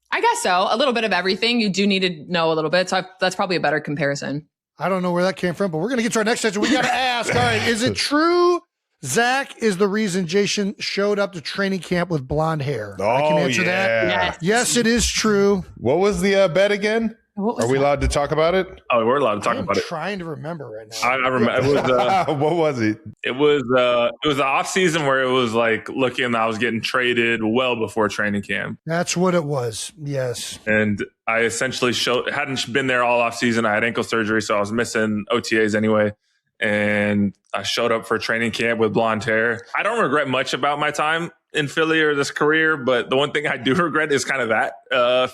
I guess so. A little bit of everything. You do need to know a little bit, so that's probably a better comparison. I don't know where that came from, but we're going to get to our next section. We got to ask. All right, is it true Zach is the reason Jason showed up to training camp with blonde hair? I can answer that. Yes, it is true. What was the bet again? Are we allowed to talk about it? Oh, we're allowed to talk about it. I'm trying to remember right now. I remember. It was, what was it? It was the off season where it was like looking I was getting traded well before training camp. That's what it was. Yes. And I essentially hadn't been there all off season. I had ankle surgery, so I was missing OTAs anyway. And I showed up for training camp with blonde hair. I don't regret much about my time in Philly or this career, but the one thing I do regret is kind of that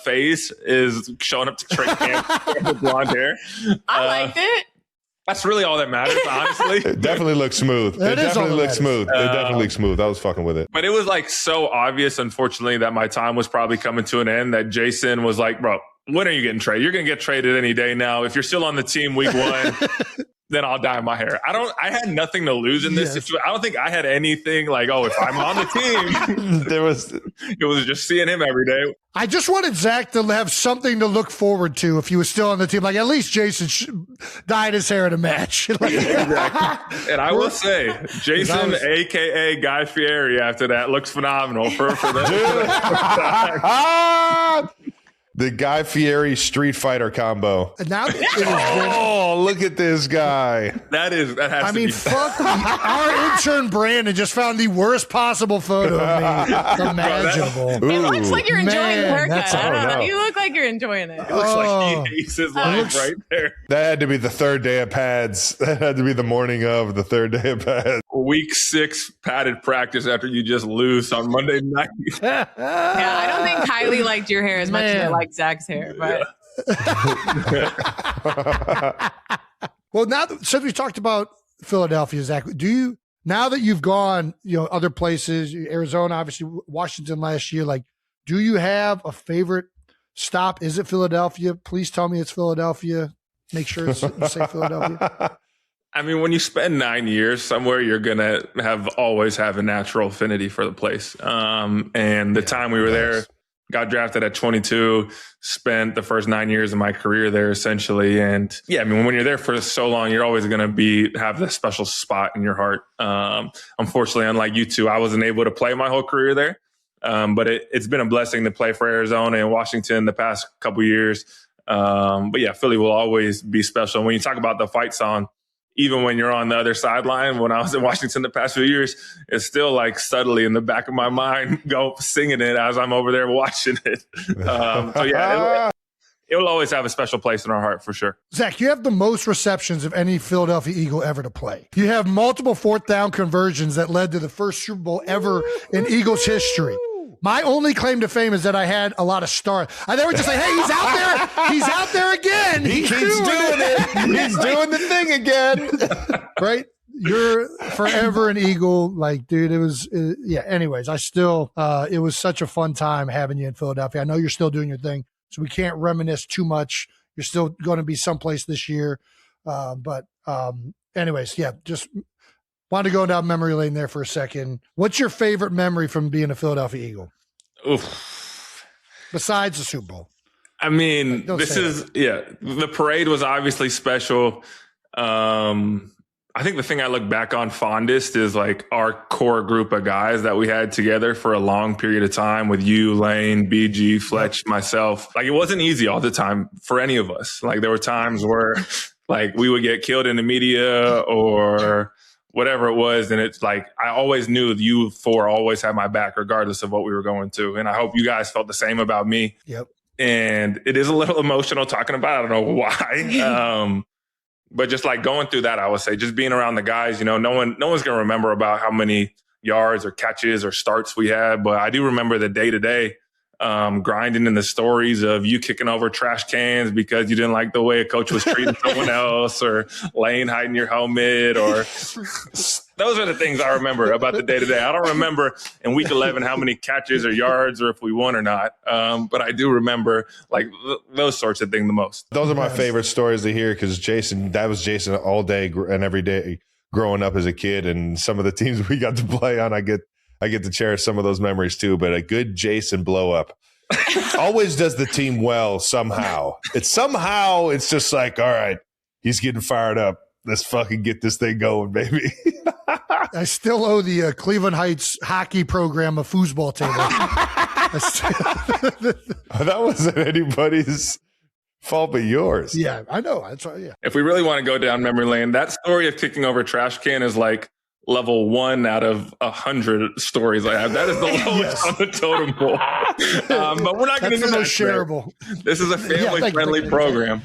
phase is showing up to training camp with blonde hair. I liked it. That's really all that matters, honestly. It definitely looks smooth. It definitely looks smooth. I was fucking with it. But it was like so obvious, unfortunately, that my time was probably coming to an end, that Jason was like, "Bro, when are you getting traded? You're going to get traded any day now. If you're still on the team week 1, then I'll dye my hair. I had nothing to lose in this situation. I don't think I had anything like, oh, if I'm on the team, it was just seeing him every day. I just wanted Zach to have something to look forward to if he was still on the team. Like, at least Jason dyed his hair in a match. Like, exactly. And I will say, Jason, a.k.a. Guy Fieri, after that, looks phenomenal for that. The Guy Fieri Street Fighter combo. And now look at this guy. That has to be. Fuck our intern Brandon just found the worst possible photo of me imaginable. It looks like you're enjoying the haircut. I don't know. know. You look like you're enjoying it. It looks like he hates his life right there. That had to be the third day of pads. That had to be the morning of the third day of pads. Week 6 padded practice after you just lose on Monday night. Yeah, I don't think Kylie liked your hair as much as I like Zach's hair. But well, now since we talked about Philadelphia, Zach, do you, now that you've gone, other places, Arizona, obviously Washington last year, like, do you have a favorite stop? Is it Philadelphia? Please tell me it's Philadelphia. Make sure you say Philadelphia. I mean, when you spend 9 years somewhere, you're going to always have a natural affinity for the place. And the time we were there, got drafted at 22, spent the first 9 years of my career there essentially. And yeah, I mean, when you're there for so long, you're always going to have this special spot in your heart. Unfortunately, unlike you two, I wasn't able to play my whole career there. But it's been a blessing to play for Arizona and Washington the past couple years. But yeah, Philly will always be special. And when you talk about the fight song, even when you're on the other sideline, when I was in Washington the past few years, it's still like subtly in the back of my mind, go singing it as I'm over there watching it. So yeah, it will always have a special place in our heart for sure. Zach, you have the most receptions of any Philadelphia Eagle ever to play. You have multiple fourth down conversions that led to the first Super Bowl ever in Eagles history. My only claim to fame is that I had a lot of stars. They were just like, hey, he's out there. He's out there again. He keeps doing it. He's doing the thing again. Right? You're forever an Eagle. Like, dude, it was, anyways, it was such a fun time having you in Philadelphia. I know you're still doing your thing, so we can't reminisce too much. You're still going to be someplace this year. Anyways, just wanted to go down memory lane there for a second. What's your favorite memory from being a Philadelphia Eagle? Oof. Besides the Super Bowl. I mean, the parade was obviously special. I think the thing I look back on fondest is like our core group of guys that we had together for a long period of time with you, Lane, BG, Fletch, myself. Like, it wasn't easy all the time for any of us. Like, there were times where like we would get killed in the media or whatever it was. And it's like, I always knew you four always had my back regardless of what we were going through. And I hope you guys felt the same about me. Yep. And it is a little emotional talking about it. I don't know why. But just like going through that, I would say just being around the guys, no one's going to remember about how many yards or catches or starts we had. But I do remember the day-to-day grinding in the stories of you kicking over trash cans because you didn't like the way a coach was treating someone else, or Lane hiding your helmet, or those are the things I remember about the day-to-day. I don't remember in week 11 how many catches or yards or if we won or not. But I do remember like those sorts of things the most. Those are my favorite stories to hear because that was Jason all day and every day growing up as a kid, and some of the teams we got to play on, I get to cherish some of those memories too. But a good Jason blow up always does the team well somehow. It's just like, all right, he's getting fired up. Let's fucking get this thing going, baby. I still owe the Cleveland Heights hockey program a foosball table. That wasn't anybody's fault but yours. Yeah, I know. That's right. Yeah. If we really want to go down memory lane, that story of kicking over a trash can is like level 1 out of 100 stories I have. That is the lowest on the totem pole. But we're not going to do that. Most shareable. This is a family-friendly program.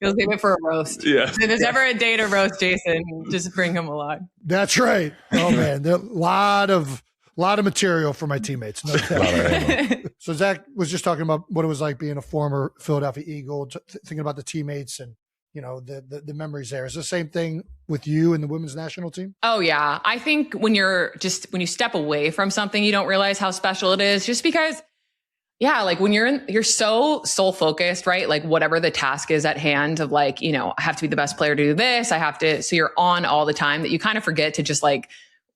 You'll save it for a roast. Yeah. If there's ever a day to roast Jason, just bring him along. That's right. Oh man, there a lot of material for my teammates. No doubt. So Zach was just talking about what it was like being a former Philadelphia Eagle, thinking about the teammates and the memories there. Is the same thing with you and the women's national team? Oh yeah, I think when you step away from something, you don't realize how special it is. Just because, Yeah, like when you're so soul focused, right? Like whatever the task is at hand of like, you know, I have to be the best player to do this. So you're on all the time that you kind of forget to just like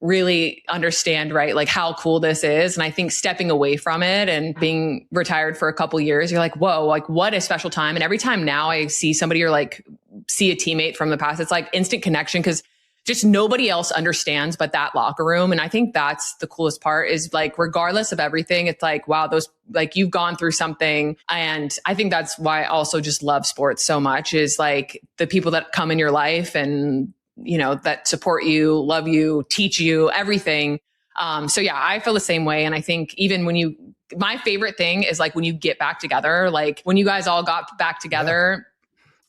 really understand, right? Like how cool this is. And I think stepping away from it and being retired for a couple years, you're like, whoa, like what a special time. And every time now I see somebody or like see a teammate from the past, it's like instant connection because just nobody else understands but that locker room. And I think that's the coolest part is like, regardless of everything, it's like, wow, those, like you've gone through something. And I think that's why I also just love sports so much is like the people that come in your life and, you know, that support you, love you, teach you, everything. So yeah, I feel the same way. And I think even when my favorite thing is like when you get back together, like when you guys all got back together,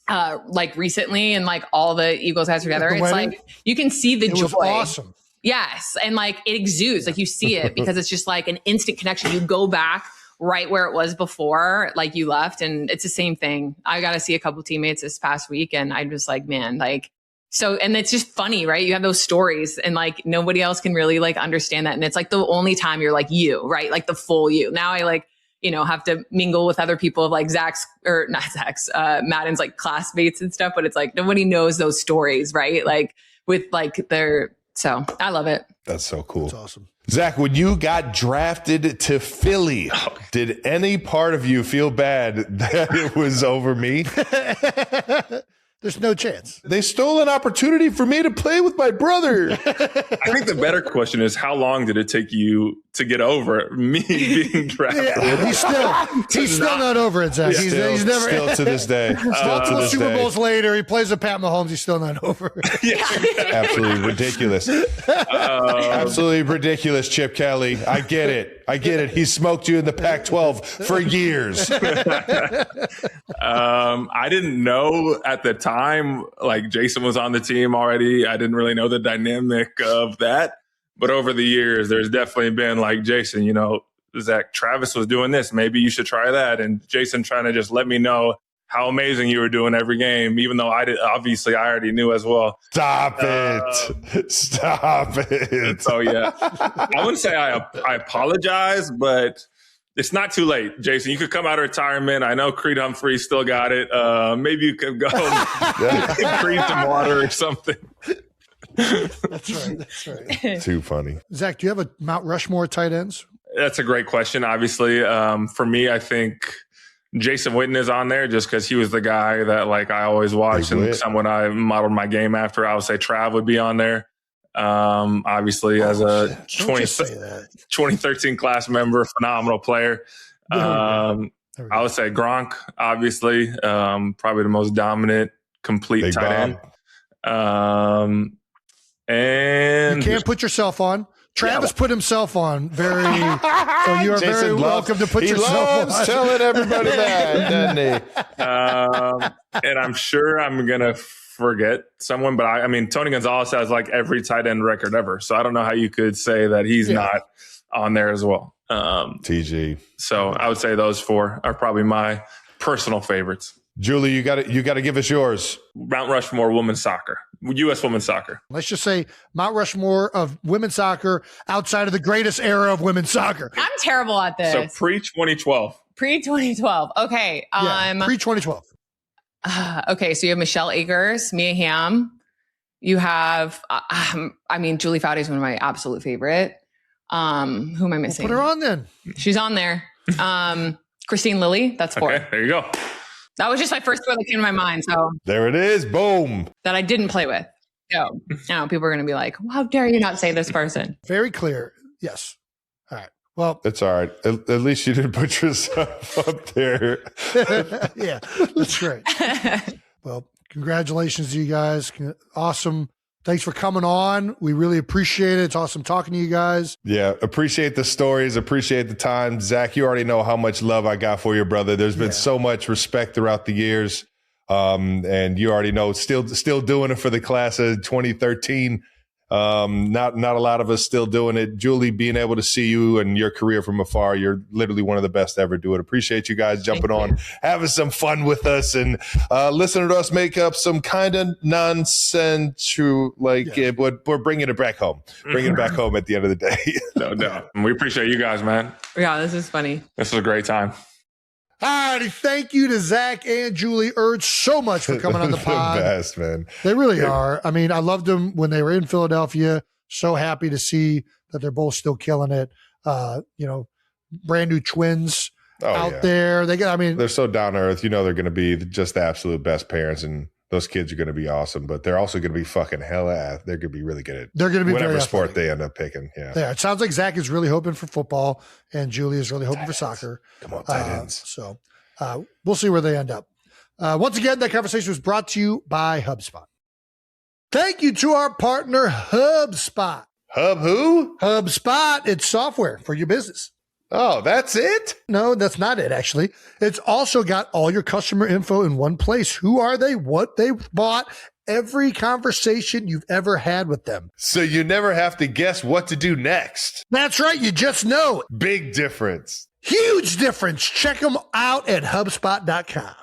like recently and like all the Eagles guys together, it's like you can see the joy. Was awesome. Yes. And like it exudes, like you see it because it's just like an instant connection. You go back right where it was before, like you left. And it's the same thing. I got to see a couple teammates this past week and I'm just like, man, like, so, and it's just funny, right? You have those stories and like nobody else can really like understand that. And it's like the only time you're like you, right? Like the full you. Now I like, you know, have to mingle with other people of like Madden's like classmates and stuff, but it's like nobody knows those stories, right? Like with like so I love it. That's so cool. That's awesome. Zach, when you got drafted to Philly, did any part of you feel bad that it was over me? There's no chance. They stole an opportunity for me to play with my brother. I think the better question is how long did it take you to get over me being drafted? Yeah, he's still not over it, Zach. Yeah, he's never still to this day. Multiple Super Bowls later, he plays with Pat Mahomes. He's still not over it. Absolutely ridiculous. Absolutely ridiculous, Chip Kelly. I get it. He smoked you in the Pac-12 for years. I didn't know at the time, like Jason was on the team already. I didn't really know the dynamic of that. But over the years, there's definitely been like, Jason, you know, Zach, Travis was doing this. Maybe you should try that. And Jason trying to just let me know how amazing you were doing every game, even though I already knew as well. Stop it. So, yeah, I wouldn't say I apologize, but it's not too late. Jason, you could come out of retirement. I know Creed Humphrey still got it. Maybe you could go create some water or something. That's right. Too funny. Zach, do you have a Mount Rushmore tight ends? That's a great question. Obviously, for me, I think Jason Witten is on there just because he was the guy that like I always watched and someone I modeled my game after. I would say Trav would be on there. Obviously, as a 2013 class member, phenomenal player. I would say Gronk, obviously, probably the most dominant, complete Big tight end. And you can't put yourself on. Travis put himself on. So you are very welcome to put yourself on. Telling everybody that, doesn't he? And I'm sure I'm gonna forget someone, but I mean, Tony Gonzalez has like every tight end record ever, so I don't know how you could say that he's not on there as well. TG. So I would say those four are probably my personal favorites. Julie, you got to give us yours. Mount Rushmore women's soccer, U.S. women's soccer. Let's just say Mount Rushmore of women's soccer outside of the greatest era of women's soccer. I'm terrible at this. So pre-2012. Pre-2012. Okay. Pre-2012. Okay, so you have Michelle Akers, Mia Hamm. You have, Julie Foudy is one of my absolute favorite. Who am I missing? Put her on then. She's on there. Christine Lilly, that's four. Okay, there you go. That was just my first one that came to my mind. So there it is. Boom. That I didn't play with. So now people are going to be like, well, how dare you not say this person? Very clear. Yes. All right. Well, it's all right. At least you didn't put yourself up there. Yeah, that's great. Well, congratulations to you guys. Awesome. Thanks for coming on. We really appreciate it. It's awesome talking to you guys. Yeah, appreciate the stories. Appreciate the time. Zach, you already know how much love I got for your brother. There's been so much respect throughout the years. And you already know, still doing it for the class of 2013. Not a lot of us still doing it. Julie, being able to see you and your career from afar, you're literally one of the best to ever do it. Appreciate you guys jumping on, having some fun with us, and listening to us make up some kind of nonsense. But we're bringing it back home. Bringing it back home at the end of the day. No doubt. We appreciate you guys, man. Yeah, this is funny. This was a great time. All righty, thank you to Zach and Julie Ertz so much for coming on the pod. The best, man. They really are. I mean, I loved them when they were in Philadelphia. So happy to see that they're both still killing it. Brand new twins out there. They're so down to earth. They're going to be just the absolute best parents, and those kids are going to be awesome. But they're also going to be fucking hella. They're going to be really good at. They're going to be whatever very sport athletic. they end up picking. Yeah. It sounds like Zach is really hoping for football, and Julie is really hoping for soccer. Come on, tight ends. So we'll see where they end up. Once again, that conversation was brought to you by HubSpot. Thank you to our partner, HubSpot. Hub who? HubSpot. It's software for your business. Oh, that's it? No, that's not it, actually. It's also got all your customer info in one place. Who are they? What they bought? Every conversation you've ever had with them. So you never have to guess what to do next. That's right. You just know. Big difference. Huge difference. Check them out at HubSpot.com.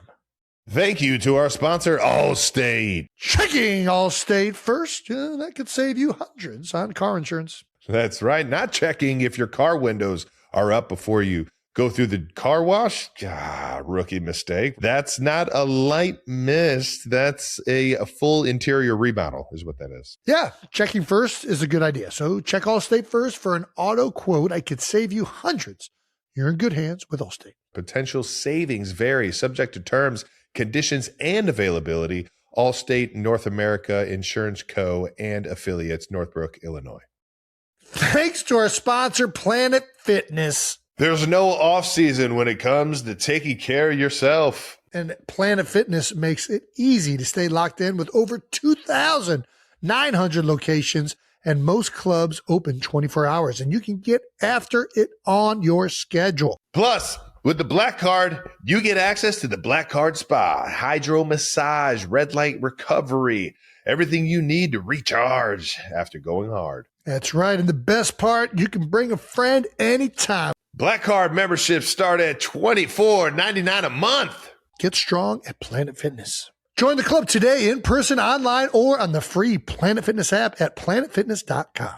Thank you to our sponsor, Allstate. Checking Allstate first. That could save you hundreds on car insurance. That's right. Not checking if your car windows are up before you go through the car wash. Rookie mistake. That's not a light mist. That's a full interior remodel is what that is. Yeah, checking first is a good idea. So check Allstate first for an auto quote. I could save you hundreds. You're in good hands with Allstate. Potential savings vary, subject to terms, conditions, and availability. Allstate North America Insurance Co. and affiliates, Northbrook, Illinois. Thanks to our sponsor, Planet Fitness. There's no off season when it comes to taking care of yourself. And Planet Fitness makes it easy to stay locked in with over 2,900 locations and most clubs open 24 hours. And you can get after it on your schedule. Plus, with the Black Card, you get access to the Black Card Spa, hydro massage, red light recovery, everything you need to recharge after going hard. That's right. And the best part, you can bring a friend anytime. Black Card memberships start at $24.99 a month. Get strong at Planet Fitness. Join the club today in person, online, or on the free Planet Fitness app at planetfitness.com.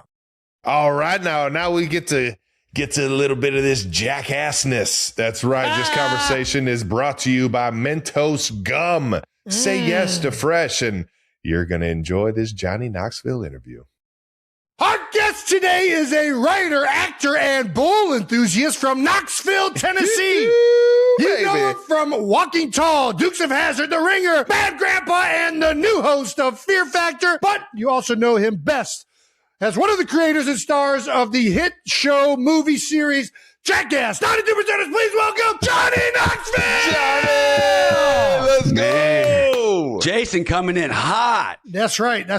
All right, now we get to a little bit of this jackassness. That's right. This conversation is brought to you by Mentos Gum. Say yes to fresh, and you're going to enjoy this Johnny Knoxville interview. Our guest today is a writer, actor, and bull enthusiast from Knoxville, Tennessee. You know him from Walking Tall, Dukes of Hazzard, The Ringer, Bad Grandpa, and the new host of Fear Factor. But you also know him best as one of the creators and stars of the hit show movie series Jackass. 92%ers, please welcome Johnny Knoxville! Johnny! Let's go! Jason coming in hot. That's right. I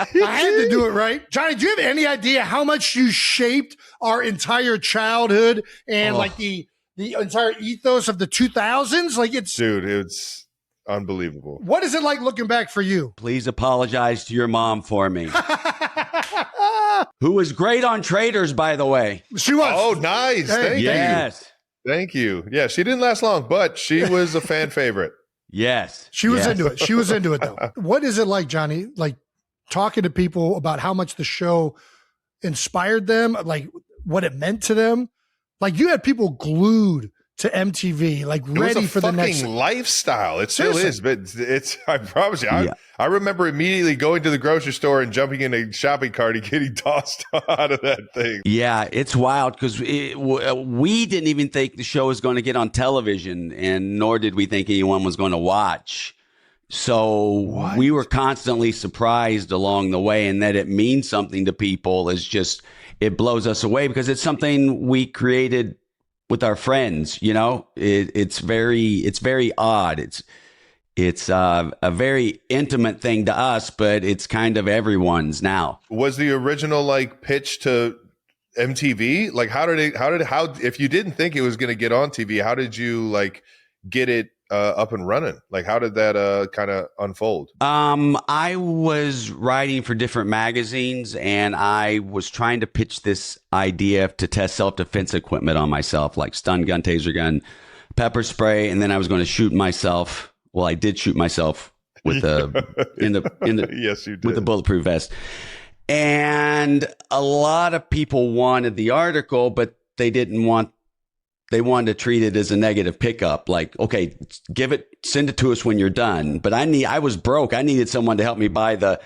had to do it right. Johnny, do you have any idea how much you shaped our entire childhood and like the entire ethos of the 2000s? Dude, it's unbelievable. What is it like looking back for you? Please apologize to your mom for me. Who was great on Traders, by the way. She was. Oh, nice. Thank you. Yeah, she didn't last long, but she was a fan favorite. Yes. She was into it. She was into it, though. What is it like, Johnny, like talking to people about how much the show inspired them, like what it meant to them? Like you had people glued to MTV, like ready for the next lifestyle. It still is, but it's, I promise you, I remember immediately going to the grocery store and jumping in a shopping cart and getting tossed out of that thing. Yeah, it's wild because we didn't even think the show was going to get on television, and nor did we think anyone was going to watch. So we were constantly surprised along the way, and that it means something to people is just, it blows us away because it's something we created with our friends. You know, it's very odd. It's a very intimate thing to us, but it's kind of everyone's now. Was the original pitch to MTV? How if you didn't think it was going to get on TV, how did you get it up and running? Like, how did that kind of unfold? I was writing for different magazines, and I was trying to pitch this idea to test self-defense equipment on myself, like stun gun, taser gun, pepper spray, and then I was going to shoot myself. Well, I did shoot myself with yes, you did. with the bulletproof vest. And a lot of people wanted the article, but they wanted to treat it as a negative pickup. Like, okay, send it to us when you're done. But I was broke. I needed someone to help me buy the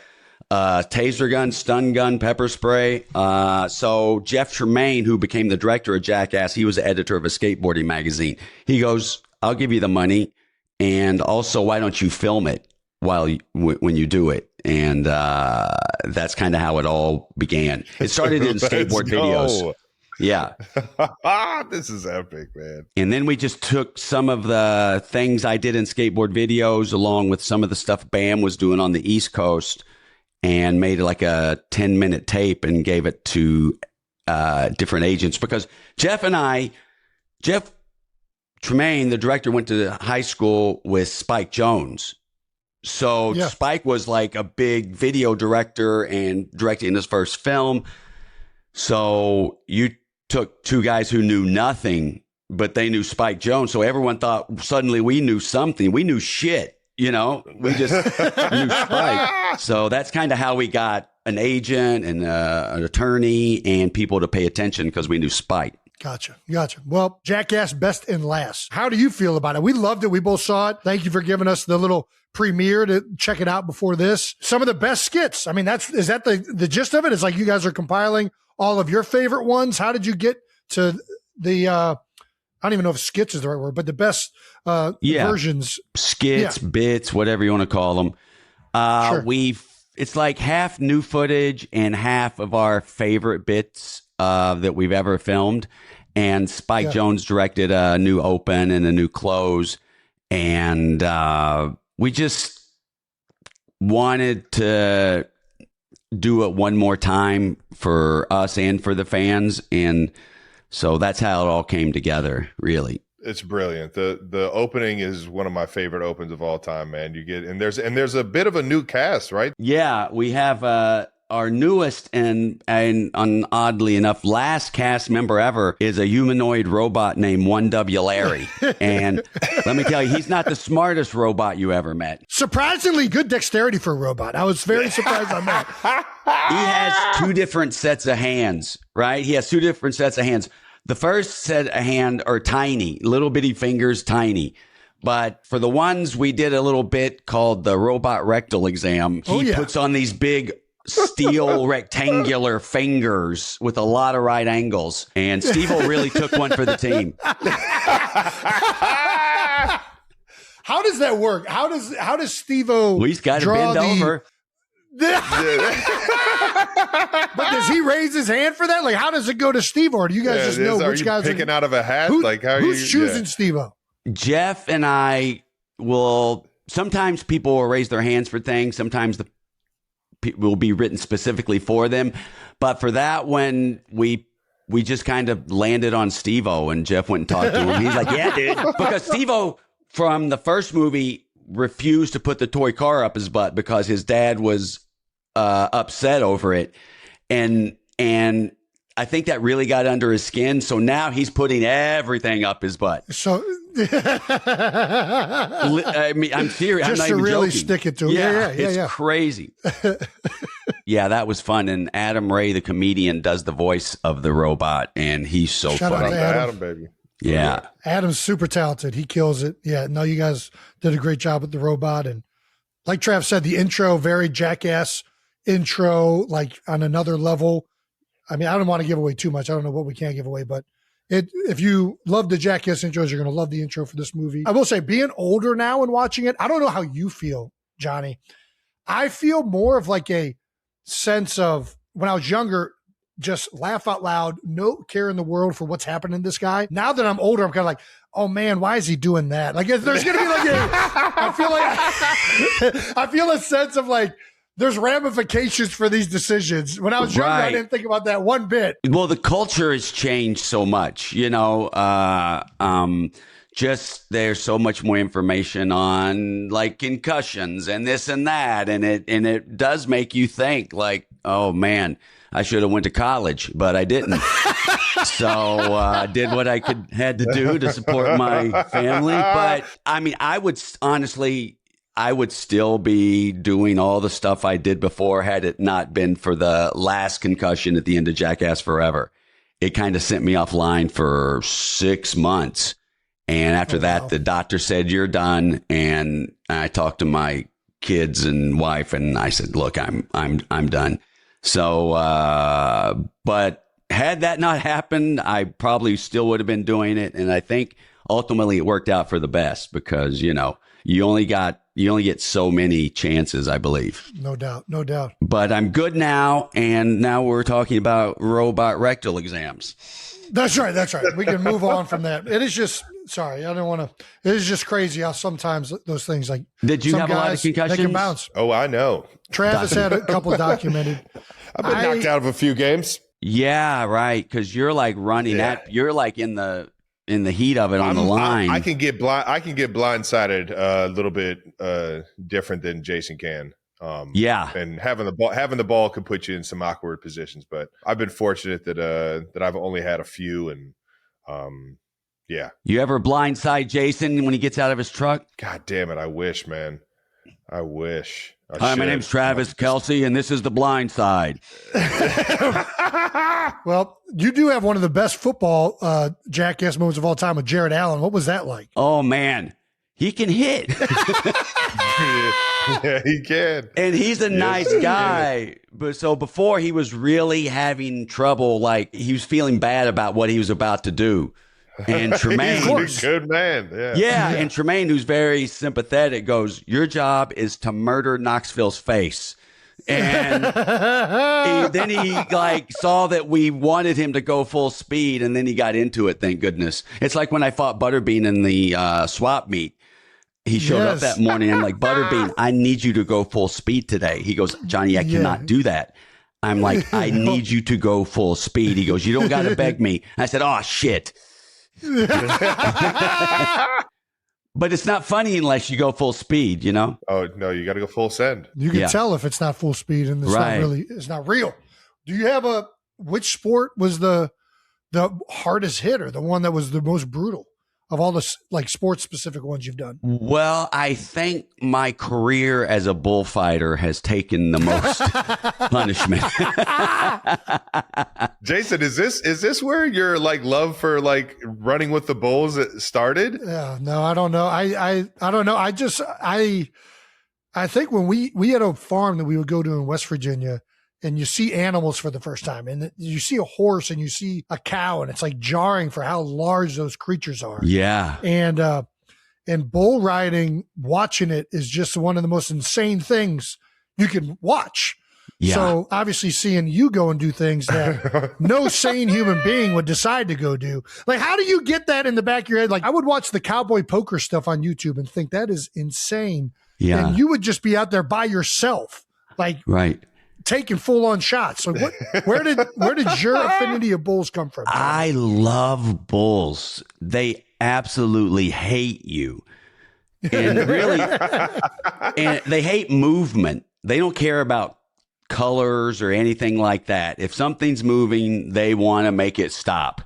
taser gun, stun gun, pepper spray. So Jeff Tremaine, who became the director of Jackass, he was the editor of a skateboarding magazine. He goes, I'll give you the money. And also, why don't you film it when you do it? And that's kind of how it all began. It started in skateboard videos. Yeah. This is epic, man. And then we just took some of the things I did in skateboard videos along with some of the stuff Bam was doing on the East Coast and made like a 10-minute tape and gave it to different agents, because Jeff Tremaine, the director, went to high school with Spike Jonze. So yeah. Spike was like a big video director and directing his first film. So you took two guys who knew nothing, but they knew Spike Jonze. So everyone thought suddenly we knew something. We knew shit, We just knew Spike. So that's kind of how we got an agent and an attorney and people to pay attention, because we knew Spike. Gotcha. Well, Jackass Best in Last. How do you feel about it? We loved it. We both saw it. Thank you for giving us the little premiere to check it out before this. Some of the best skits. I mean, is that the gist of it? It's like you guys are compiling all of your favorite ones. How did you get to the, I don't even know if skits is the right word, but the best versions. Skits, bits, whatever you want to call them. Sure. It's like half new footage and half of our favorite bits that we've ever filmed. And Spike Jonze directed a new open and a new close. And we just wanted to do it one more time for us and for the fans. And so that's how it all came together, really. It's brilliant. The opening is one of my favorite opens of all time, man. There's a bit of a new cast, right? Yeah, we have our newest and oddly enough, last cast member ever is a humanoid robot named 1W Larry. And let me tell you, he's not the smartest robot you ever met. Surprisingly good dexterity for a robot. I was very surprised on that. He has two different sets of hands, right? He has two different sets of hands. The first set of hand are tiny, little bitty fingers, tiny. But for the ones we did a little bit called the robot rectal exam, he puts on these big steel rectangular fingers with a lot of right angles. And Steve-O really took one for the team. How does that work? How does Steve-O he's got to bend over. But does he raise his hand for that? Like, how does it go to Steve-O? Or do you guys just know which guys picking out of a hat? Who's choosing Steve-O? Jeff and I will. Sometimes people will raise their hands for things. Sometimes will be written specifically for them. But for that one, we just kind of landed on Steve-O, and Jeff went and talked to him. He's like, "Yeah, dude," because Steve-O from the first movie refused to put the toy car up his butt because his dad was upset over it, and I think that really got under his skin. So now he's putting everything up his butt. So I mean, I'm serious. Just I'm not to even really joking. stick it to him. Yeah. It's crazy. Yeah, that was fun. And Adam Ray, the comedian, does the voice of the robot, and he's so Shout funny. out to Adam, baby. Yeah. Adam's super talented. He kills it. Yeah. No, you guys did a great job with the robot. And like Trav said, the intro, very Jackass intro, like on another level. I mean, I don't want to give away too much. I don't know what we can give away, but if you love the Jackass intros, you're going to love the intro for this movie. I will say, being older now and watching it, I don't know how you feel, Johnny. I feel more of like a sense of when I was younger, just laugh out loud, no care in the world for what's happening to this guy. Now that I'm older, I'm kind of like, oh man, why is he doing that? Like, there's going to be like I feel a sense of like, there's ramifications for these decisions. When I was younger, I didn't think about that one bit. Well, the culture has changed so much, just there's so much more information on like concussions and this and that. And it does make you think like, oh man, I should have went to college, but I didn't. So I did what I had to do to support my family. But I mean, I would still be doing all the stuff I did before had it not been for the last concussion at the end of Jackass Forever. It kind of sent me offline for 6 months. And after that, the doctor said, you're done. And I talked to my kids and wife and I said, look, I'm done. So, but had that not happened, I probably still would have been doing it. And I think ultimately it worked out for the best because, you only get so many chances, I believe. No doubt. But I'm good now. And now we're talking about robot rectal exams. That's right. We can move on from that. It is just, sorry, I don't want to, it is just crazy how sometimes those things like. Did you have a lot of concussions? They can bounce. Oh, I know. Travis had a couple documented. I've been knocked out of a few games. Yeah, right. Because you're like running you're like in the heat of it on the line. I can get blindsided a little bit different than Jason can. And having the ball could put you in some awkward positions. But I've been fortunate that I've only had a few, and yeah. You ever blindside Jason when he gets out of his truck? God damn it! I wish, man. I wish. Hi, my name's Travis Kelsey, and this is The Blind Side. Well, you do have one of the best football Jackass moments of all time with Jared Allen. What was that like? Oh, man. He can hit. Yeah, he can. And he's a nice guy. But so before he was really having trouble, like he was feeling bad about what he was about to do. And Tremaine, he's a good man. Yeah. And Tremaine, who's very sympathetic, goes, your job is to murder Knoxville's face. And then he like saw that we wanted him to go full speed, and then he got into it. Thank goodness. It's like when I fought Butterbean in the swap meet. He showed up that morning. I'm like, Butterbean, I need you to go full speed today. He goes, Johnny, I cannot do that. I'm like, I need you to go full speed. He goes, you don't got to beg me. I said, oh shit. But it's not funny unless you go full speed, Oh no, you got to go full send. You can tell if it's not full speed and it's not real. Do you have which sport was the hardest hit or the one that was the most brutal of all the like sports specific ones you've done? Well, I think my career as a bullfighter has taken the most punishment. Jason, is this where your like love for like running with the bulls started? Yeah, no, I don't know. I don't know. I think when we had a farm that we would go to in West Virginia, and you see animals for the first time, and you see a horse and you see a cow, and it's like jarring for how large those creatures are. Yeah. And bull riding, watching it is just one of the most insane things you can watch. Yeah. So obviously seeing you go and do things that no sane human being would decide to go do. Like, how do you get that in the back of your head? Like, I would watch the cowboy poker stuff on YouTube and think that is insane. Yeah. And you would just be out there by yourself. Like, right. Taking full on shots. So where did your affinity of bulls come from? I love bulls. They absolutely hate you. And really, and they hate movement. They don't care about colors or anything like that. If something's moving, they want to make it stop.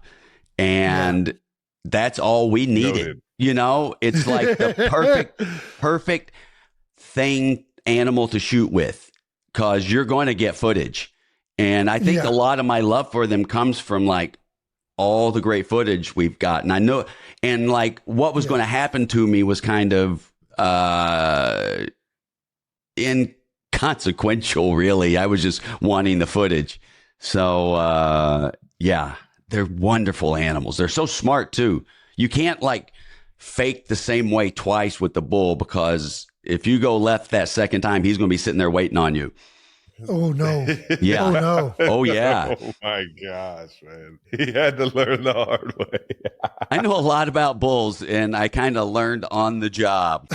And that's all we needed. It's like the perfect animal to shoot with. Because you're going to get footage. And I think a lot of my love for them comes from like all the great footage we've got. And I know, and like what was going to happen to me was kind of inconsequential, really. I was just wanting the footage. So, they're wonderful animals. They're so smart too. You can't like fake the same way twice with the bull, because if you go left that second time, he's going to be sitting there waiting on you. Oh, no. Yeah. Oh, no. Oh, yeah. Oh, my gosh, man. He had to learn the hard way. I know a lot about bulls, and I kind of learned on the job.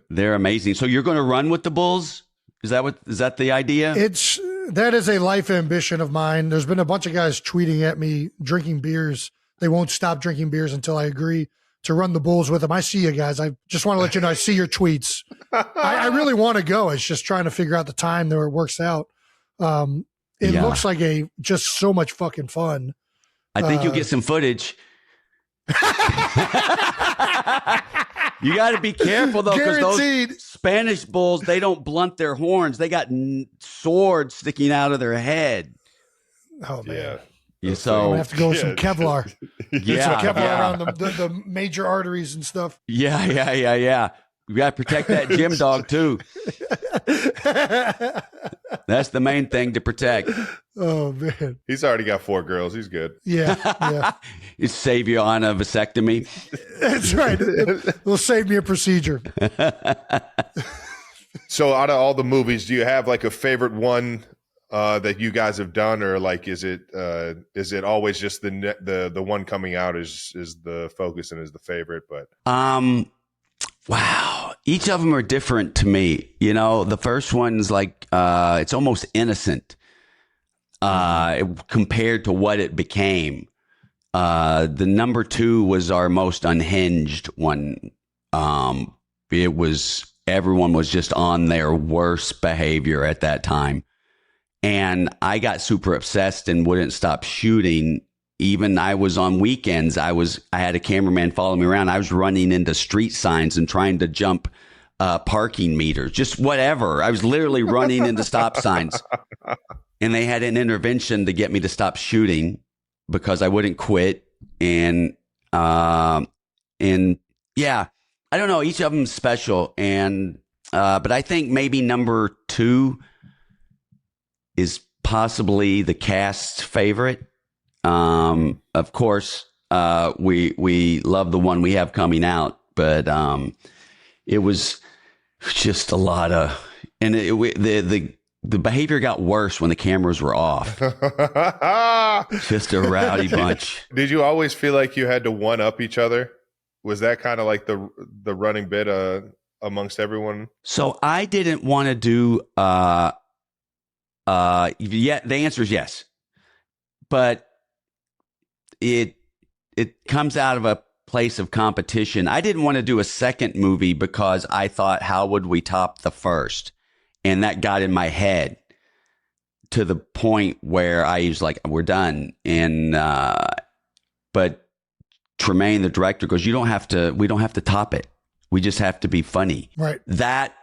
They're amazing. So you're going to run with the bulls? Is that the idea? That is a life ambition of mine. There's been a bunch of guys tweeting at me, drinking beers they won't stop drinking beers until I agree to run the bulls with them. I see you guys. I just want to let you know, I see your tweets. I really want to go. It's just trying to figure out the time there it works out. It looks like just so much fucking fun. I think you'll get some footage. You got to be careful, though, because those Spanish bulls, they don't blunt their horns. They got swords sticking out of their head. Oh, man. Yeah. So I have to go with some Kevlar. Some Kevlar around the major arteries and stuff. Yeah. We got to protect that gym dog, too. That's the main thing to protect. Oh, man. He's already got 4 girls. He's good. Yeah. It save you on a vasectomy. That's right. It'll save me a procedure. So out of all the movies, do you have like a favorite one that you guys have done, or like is it always just the one coming out is the focus and is the favorite? But wow, each of them are different to me. You know, the first one's like it's almost innocent compared to what it became. The number 2 was our most unhinged one. Everyone was just on their worst behavior at that time. And I got super obsessed and wouldn't stop shooting. Even I was on weekends. I had a cameraman follow me around. I was running into street signs and trying to jump parking meters, just whatever. I was literally running into stop signs. And they had an intervention to get me to stop shooting because I wouldn't quit. And yeah, I don't know. Each of them is special. And but I think maybe number 2 is possibly the cast's favorite. Of course, we love the one we have coming out, but it was just a lot of, and the behavior got worse when the cameras were off. Just a rowdy bunch. Did you always feel like you had to one up each other? Was that kind of like the running bit amongst everyone? So I didn't want to do. The answer is yes, but it comes out of a place of competition. I didn't want to do a second movie because I thought, how would we top the first? And that got in my head to the point where I was like, we're done. And but Tremaine, the director, goes, we don't have to top it. We just have to be funny. Right. That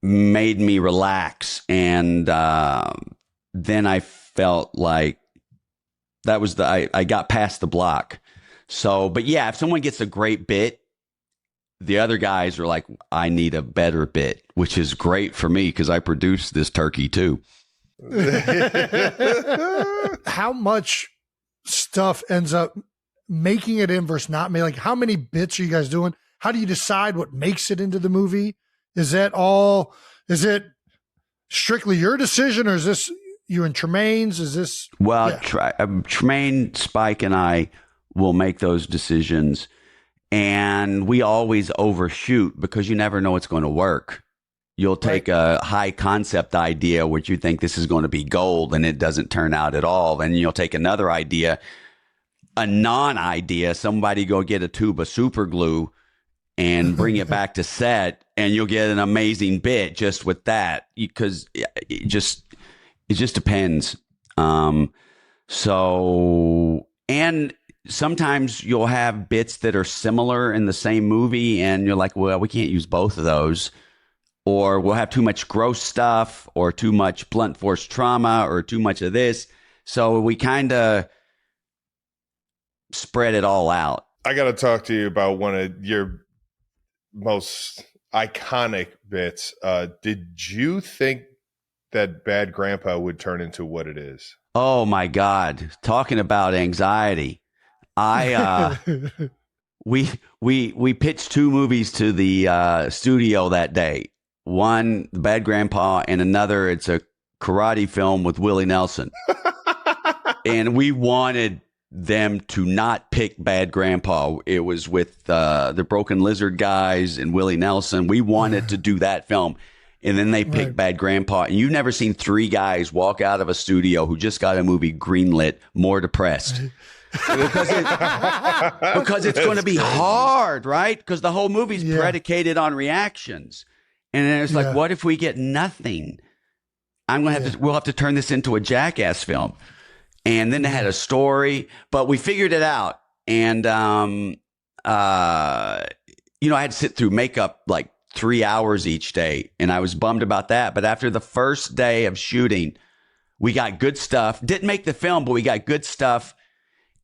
made me relax. And then I felt like that was I got past the block. So, but yeah, if someone gets a great bit, the other guys are like, I need a better bit, which is great for me because I produced this turkey too. How much stuff ends up making it in versus not making? Like, how many bits are you guys doing? How do you decide what makes it into the movie? Is it strictly your decision, or is this you and Tremaine's? Is this? Well, Tremaine, Spike, and I will make those decisions, and we always overshoot because you never know what's going to work. You'll take a high concept idea, which you think this is going to be gold, and it doesn't turn out at all. And you'll take another idea, a non-idea, somebody go get a tube of super glue and bring it back to set, and you'll get an amazing bit just with that, because it just depends. So, and sometimes you'll have bits that are similar in the same movie, and you're like, well, we can't use both of those. Or we'll have too much gross stuff, or too much blunt force trauma, or too much of this. So we kind of spread it all out. I got to talk to you about one of your most iconic bits. Did you think that Bad Grandpa would turn into what it is? Oh my God. Talking about anxiety. We pitched 2 movies to the studio that day. One, The Bad Grandpa, and another, it's a karate film with Willie Nelson. And we wanted them to not pick Bad Grandpa. It was with the Broken Lizard guys and Willie Nelson. We wanted to do that film. And then they picked Bad Grandpa. And you've never seen 3 guys walk out of a studio who just got a movie greenlit more depressed. because it's going to be hard, right? Because the whole movie's predicated on reactions. And then it's like, what if we get nothing? We'll have to turn this into a Jackass film. And then they had a story, but we figured it out. And, I had to sit through makeup like 3 hours each day. And I was bummed about that. But after the first day of shooting, we got good stuff. Didn't make the film, but we got good stuff.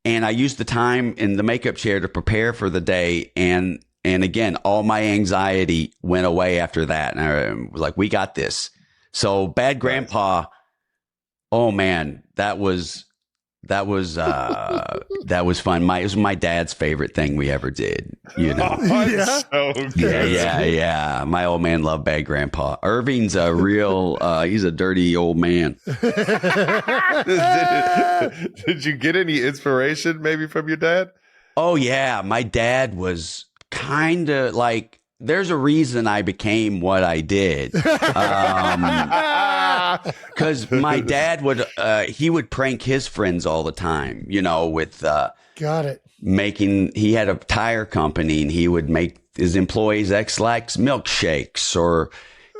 And I used the time in the makeup chair to prepare for the day. And again, all my anxiety went away after that. And I was like, we got this. So Bad Grandpa, oh man, that was fun. It was my dad's favorite thing we ever did, So good. Yeah. My old man loved Bad Grandpa. Irving's a real, he's a dirty old man. Did you get any inspiration maybe from your dad? Oh yeah. My dad was kind of like, there's a reason I became what I did. Because my dad would prank his friends all the time, with got it. He had a tire company and he would make his employees X-Lax milkshakes, or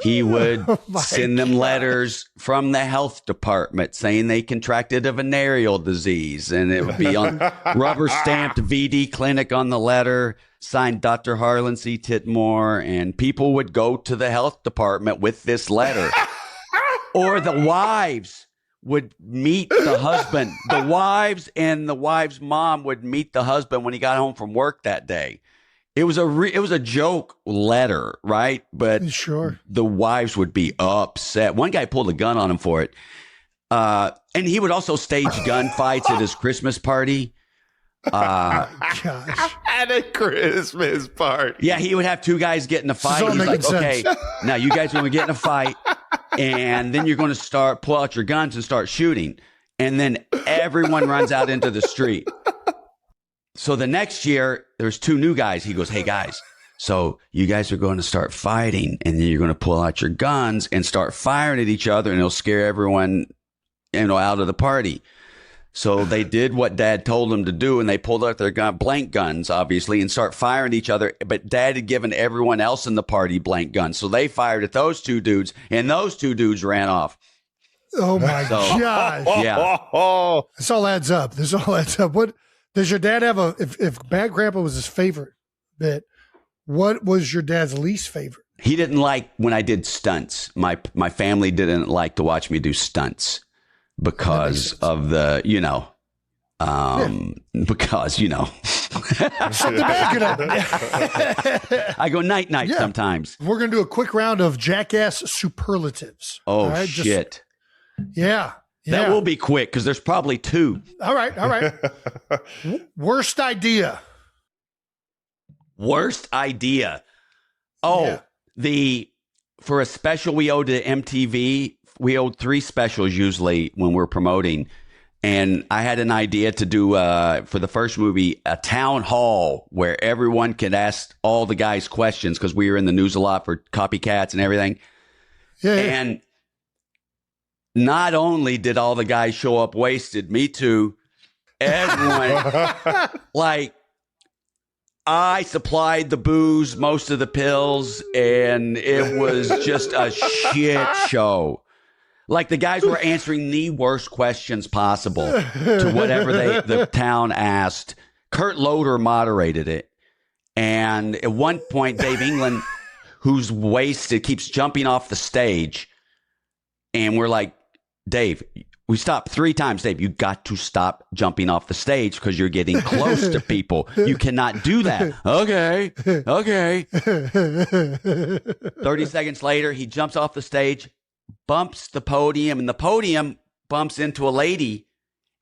he would send them letters from the health department saying they contracted a venereal disease, and it would be on rubber stamped VD clinic on the letter, signed Dr. Harlan C. Titmore, and people would go to the health department with this letter. Or the wives would meet the husband. The wives and the wife's mom would meet the husband when he got home from work that day. It was a joke letter, right? But sure, the wives would be upset. One guy pulled a gun on him for it. And he would also stage gunfights at his Christmas party. Gosh. At a Christmas party. Yeah, he would have two guys get in a fight. He's like, okay, now you guys are going to get in a fight, and then you're going to pull out your guns and start shooting. And then everyone runs out into the street. So the next year, there's two new guys. He goes, hey, guys, so you guys are going to start fighting, and then you're going to pull out your guns and start firing at each other, and it'll scare everyone, out of the party. So they did what Dad told them to do, and they pulled out their blank guns, obviously, and start firing at each other. But Dad had given everyone else in the party blank guns. So they fired at those two dudes, and those two dudes ran off. Oh, my gosh. Yeah. This all adds up. What does your dad have if Bad Grandpa was his favorite bit, what was your dad's least favorite? He didn't like when I did stunts. My family didn't like to watch me do stunts. Because of the, because, Something back it up. I go night sometimes. We're going to do a quick round of Jackass superlatives. Oh, right? Shit. Yeah. That will be quick because there's probably two. All right. Worst idea. Oh, for a special we owed to MTV, we owed 3 specials usually when we're promoting. And I had an idea to do, for the first movie, a town hall where everyone could ask all the guys questions because we were in the news a lot for copycats and everything. Yeah. And not only did all the guys show up wasted, me too, everyone, I supplied the booze, most of the pills, and it was just a shit show. Like the guys were answering the worst questions possible to whatever the town asked. Kurt Loder moderated it. And at one point, Dave England, who's wasted, keeps jumping off the stage. And we're like, Dave, we stopped 3 times. Dave, you got to stop jumping off the stage because you're getting close to people. You cannot do that. Okay. 30 seconds later, he jumps off the stage, bumps the podium, and the podium bumps into a lady,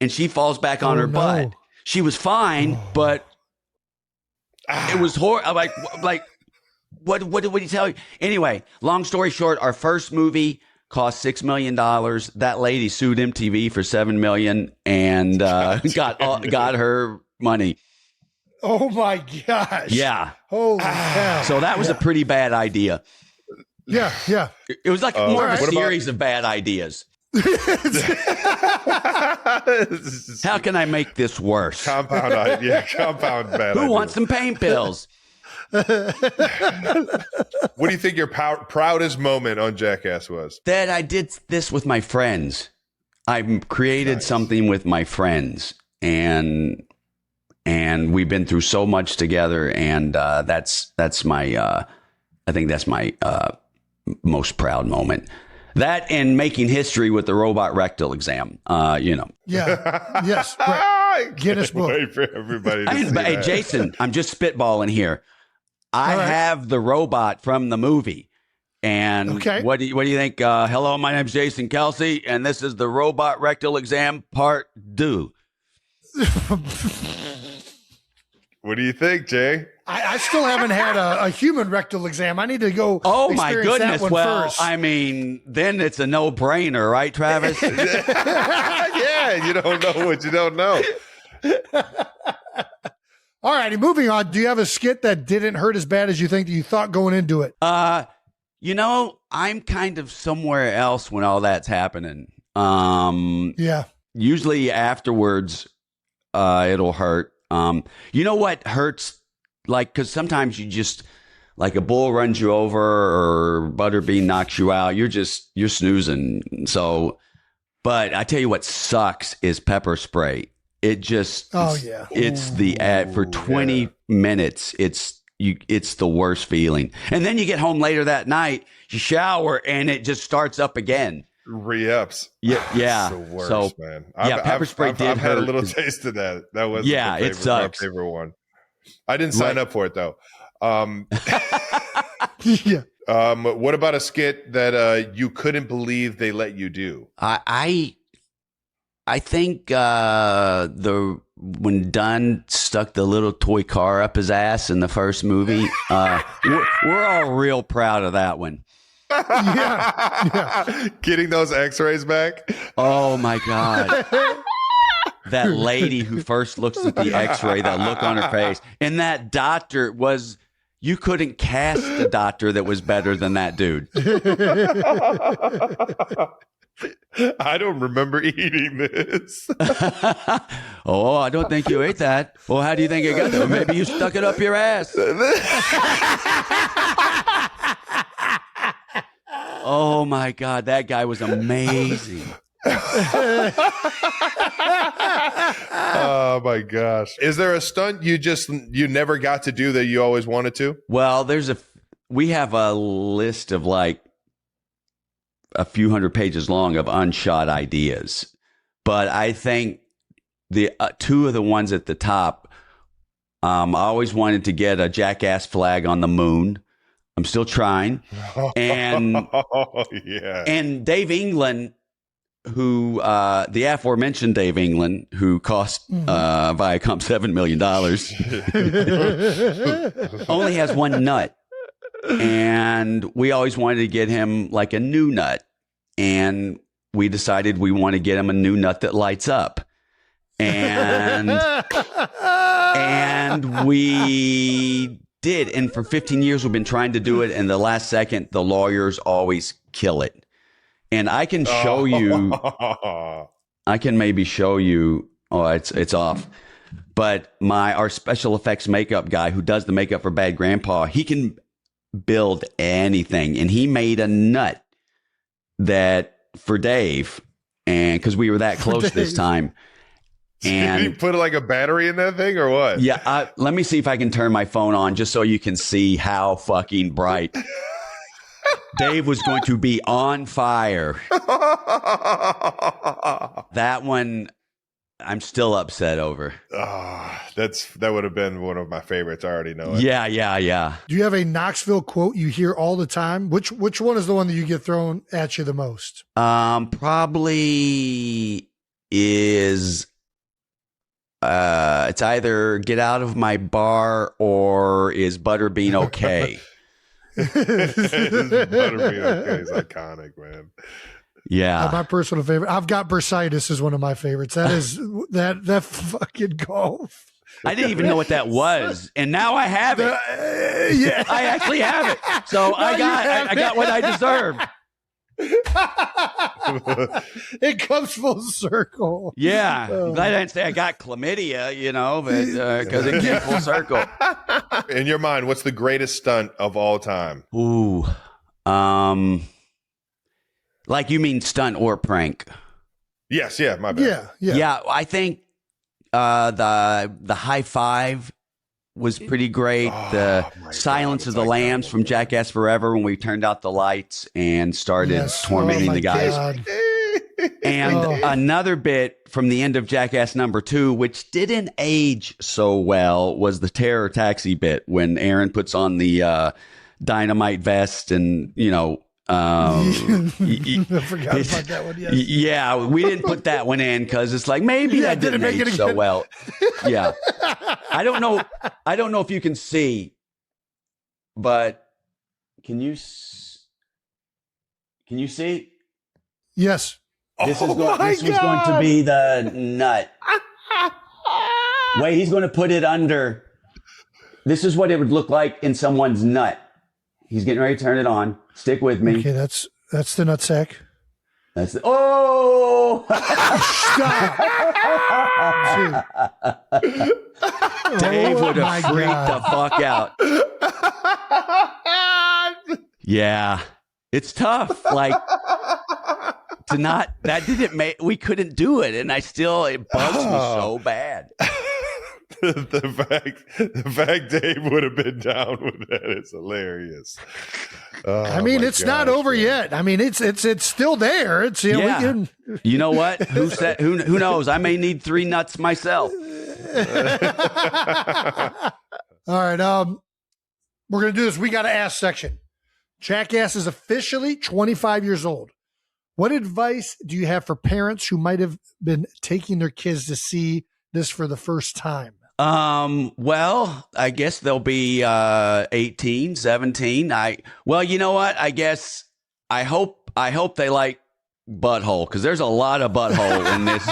and she falls back on her butt. She was fine, but it was horrible. I'm like, what did he tell you? Anyway, long story short, our first movie cost $6 million. That lady sued MTV for $7 million and got her money. Oh my gosh! Yeah. Holy cow! So that was a pretty bad idea. Yeah. It was like more of a series of bad ideas. How can I make this worse? Compound bad. Who wants some pain pills? What do you think your proudest moment on Jackass was? That I did this with my friends. I created something with my friends, and we've been through so much together, and that's my I think that's my most proud moment. That and making history with the robot rectal exam. Yeah. Yes. Right. Guinness book. Wait for everybody to see Hey, that. Jason, I'm just spitballing here. I have the robot from the movie. And what do you think? Hello, my name's Jason Kelsey, and this is the robot rectal exam part 2. What do you think, Jay? I still haven't had a human rectal exam. I need to go. Oh my goodness! That one Well, first. I mean, then it's a no-brainer, right, Travis? Yeah, you don't know what you don't know. All righty, moving on. Do you have a skit that didn't hurt as bad as you think that you thought going into it? I'm kind of somewhere else when all that's happening. Yeah. Usually afterwards, it'll hurt. You know what hurts? Like, because sometimes you just, like a bull runs you over or butterbean knocks you out. You're snoozing. So, but I tell you what sucks is pepper spray. It just, it's the ad for 20 minutes. It's the worst feeling. And then you get home later that night, you shower, and it just starts up again. Re-ups. Yeah. It's the worst, man. Pepper spray I've hurt. had a little taste of that. That was it sucks. My favorite one. I didn't sign up for it though. Yeah. What about a skit that you couldn't believe they let you do? I think when Dunn stuck the little toy car up his ass in the first movie, we're all real proud of that one. Yeah. Getting those X-rays back. Oh my God. That lady who first looks at the X-ray, that look on her face, and that doctor you couldn't cast a doctor that was better than that dude. I don't remember eating this. Oh, I don't think you ate that. Well, how do you think it got there? Maybe you stuck it up your ass. Oh my God, that guy was amazing. Oh my gosh. Is there a stunt you never got to do that you always wanted to? Well, we have a list of like a few hundred pages long of unshot ideas. But I think the two of the ones at the top, I always wanted to get a Jackass flag on the moon. I'm still trying. And and Dave England, who the aforementioned Dave England, who cost Viacom $7 million, only has one nut. And we always wanted to get him like a new nut. And we decided we want to get him a new nut that lights up. And we did. And for 15 years, we've been trying to do it. And the last second, the lawyers always kill it. And I can show you, I can maybe show you, it's off. But our special effects makeup guy who does the makeup for Bad Grandpa, he can build anything. And he made a nut that for Dave, and because we were that close this time. And did you put like a battery in that thing or what? Yeah. Let me see if I can turn my phone on just so you can see how fucking bright. Dave was going to be on fire. That one, I'm still upset over. That would have been one of my favorites. I already know it. Yeah. Do you have a Knoxville quote you hear all the time? Which one is the one that you get thrown at you the most? Probably is it's either get out of my bar or is Butterbean okay? Butterbean okay is iconic, man. Yeah. My personal favorite. I've got bursitis is one of my favorites. That is that fucking golf. I didn't even know what that was, and now I have it. Yeah, I actually have it. So I got what I deserved. It comes full circle. Yeah. Glad I didn't say I got chlamydia, but because it came full circle. In your mind, what's the greatest stunt of all time? Ooh. Like you mean stunt or prank? Yes, yeah, my bad. Yeah, I think the high five was pretty great. The Silence of the Lambs from Jackass Forever when we turned out the lights and started tormenting the guys. God. And another bit from the end of Jackass #2, which didn't age so well, was the terror taxi bit when Aaron puts on the dynamite vest and, I forgot about that one. Yes. Yeah, we didn't put that one in because it's like maybe that didn't age so well. Yeah, I don't know if you can see, but can you see? Yes. This was going to be the nut. Wait, he's going to put it under. This is what it would look like in someone's nut. He's getting ready to turn it on. Stick with me. Okay, that's the nutsack. That's oh! Stop. Dave would have freaked the fuck out. Yeah, it's tough. Like to not that didn't make we couldn't do it, and it bugs me so bad. The fact Dave would have been down with that is hilarious. It's not over yet. I mean, it's still there. It's we can... You know what? Who knows? I may need 3 nuts myself. All right. We're gonna do this. We got to ask section. Jackass is officially 25 years old. What advice do you have for parents who might have been taking their kids to see this for the first time? Well, I guess they'll be 18, 17. You know what? I guess I hope they like butthole because there's a lot of butthole in this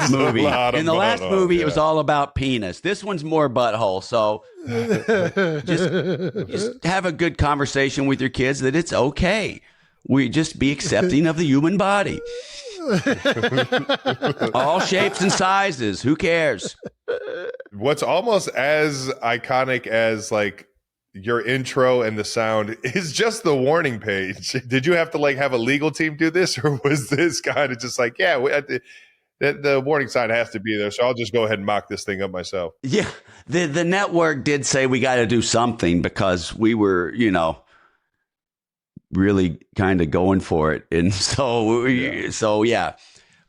movie. In the last movie, it was all about penis. This one's more butthole. So just have a good conversation with your kids that it's okay. We just be accepting of the human body. All shapes and sizes. Who cares? What's almost as iconic as like your intro and the sound is just the warning page. Did you have to have a legal team do this, or was this kind of just like, the warning sign has to be there, so I'll just go ahead and mock this thing up myself? Yeah, the network did say we got to do something because we were, really kind of going for it, and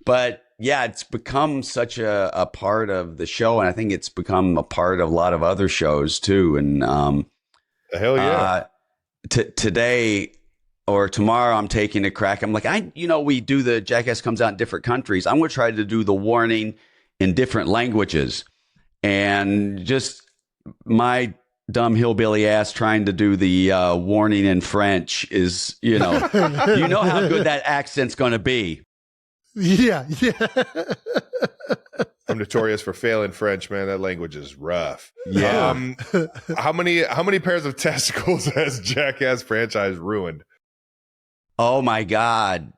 but it's become such a part of the show, and I think it's become a part of a lot of other shows too. And hell yeah, today or tomorrow, I'm taking a crack. I'm like, we do the Jackass comes out in different countries. I'm going to try to do the warning in different languages, and just my dumb hillbilly ass trying to do the warning in French is, you know how good that accent's going to be. Yeah. I'm notorious for failing French, man. That language is rough. Yeah. How many pairs of testicles has Jackass franchise ruined? Oh my God.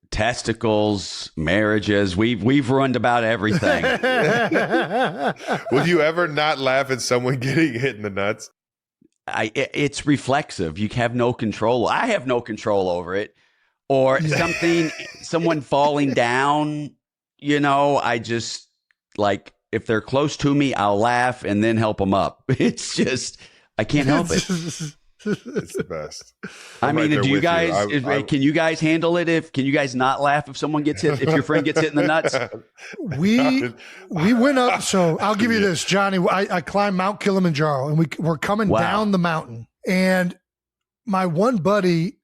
Testicles, marriages. We've ruined about everything. Would you ever not laugh at someone getting hit in the nuts? It's reflexive. You have no control. I have no control over it. Or someone falling down, I just if they're close to me, I'll laugh and then help them up. It's just, I can't help it. It's the best. I mean, do you guys, can you guys handle it? Can you guys not laugh if someone gets hit, if your friend gets hit in the nuts? We went up. So I'll give you this, Johnny. I climbed Mount Kilimanjaro and we're coming down the mountain, and my one buddy,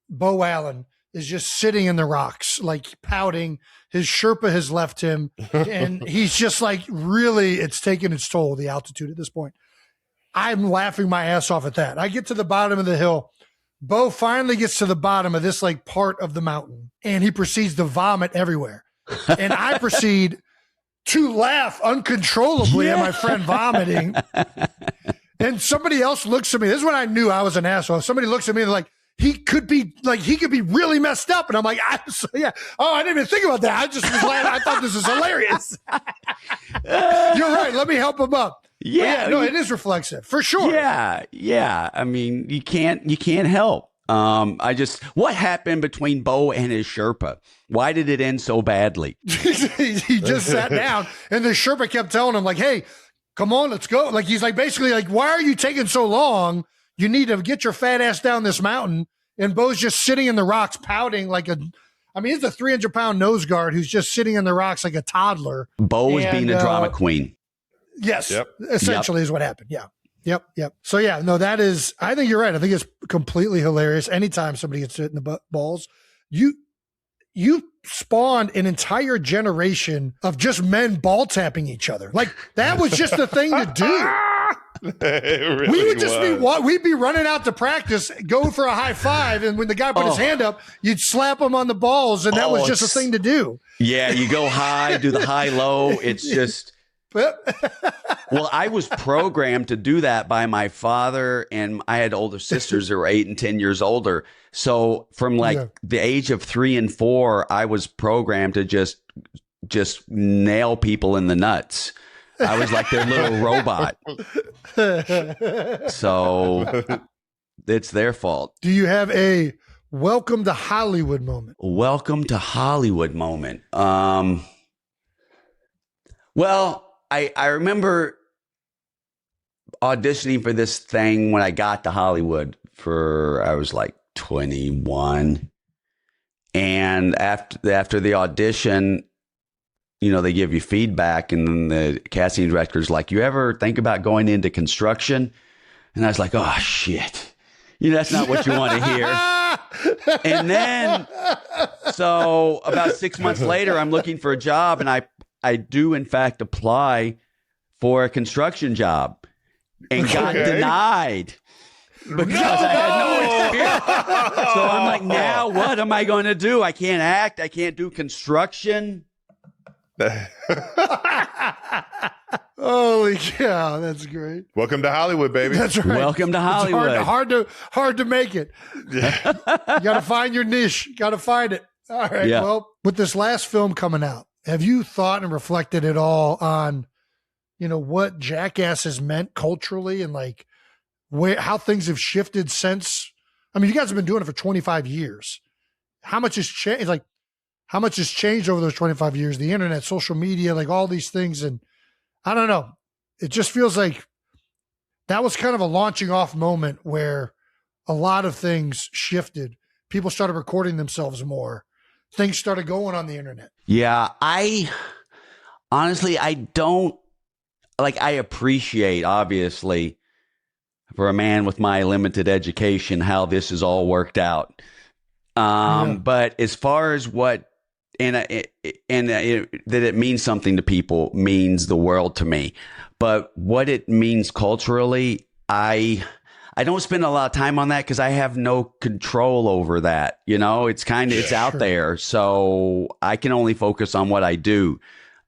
Bo Allen, is just sitting in the rocks, pouting. His Sherpa has left him, and he's just really, it's taken its toll, the altitude at this point. I'm laughing my ass off at that. I get to the bottom of the hill. Bo finally gets to the bottom of this part of the mountain, and he proceeds to vomit everywhere. And I proceed to laugh uncontrollably at my friend vomiting. And somebody else looks at me. This is when I knew I was an asshole. Somebody looks at me and they're like, he could be really messed up. And I'm like, I didn't even think about that. I just was glad. I thought this was hilarious. You're right. Let me help him up. Yeah. It is reflexive for sure. Yeah. I mean, you can't help. What happened between Bo and his Sherpa? Why did it end so badly? He just sat down and the Sherpa kept telling him like, hey, come on, let's go. Like, he's like, basically like, why are you taking so long? You need to get your fat ass down this mountain. And Bo's just sitting in the rocks pouting like it's a 300-pound nose guard who's just sitting in the rocks like a toddler. Bo was being a drama queen. Yes, essentially is what happened. Yeah. Yep. So that is, I think you're right. I think it's completely hilarious. Anytime somebody gets hit in the balls, you spawned an entire generation of just men ball tapping each other. Like that was just the thing to do. Really we would just we'd be running out to practice, go for a high five. And when the guy put his hand up, you'd slap him on the balls. And that was just a thing to do. Yeah. You go high, do the high low. It's just, well, I was programmed to do that by my father, and I had older sisters that were 8 and 10 years older. So from the age of 3 and 4, I was programmed to just nail people in the nuts. I was like their little robot. So it's their fault. Do you have a welcome to Hollywood moment? Welcome to Hollywood moment. Well, I remember auditioning for this thing when I got to Hollywood I was like 21. And after the audition, they give you feedback, and then the casting director's like, you ever think about going into construction? And I was like, oh shit. That's not what you want to hear. And then, so about 6 months later, I'm looking for a job, and I do, in fact, apply for a construction job and got denied because I had no experience. So I'm like, now what am I going to do? I can't act. I can't do construction. Holy cow, that's great. Welcome to Hollywood, baby. That's right. Welcome to Hollywood. It's hard to make it. You got to find your niche. Got to find it. All right. Yeah. Well, with this last film coming out, have you thought and reflected at all on, what Jackass has meant culturally and like how things have shifted since? I mean, you guys have been doing it for 25 years. How much has changed? Like, how much has changed over those 25 years? The internet, social media, like all these things. And I don't know. It just feels like that was kind of a launching off moment where a lot of things shifted. People started recording themselves more. Things started going on the internet. Yeah, I don't I appreciate, obviously, for a man with my limited education, how this has all worked out. But as far as what, that it means something to people means the world to me. But what it means culturally, I don't spend a lot of time on that because I have no control over that. It's out there. So I can only focus on what I do.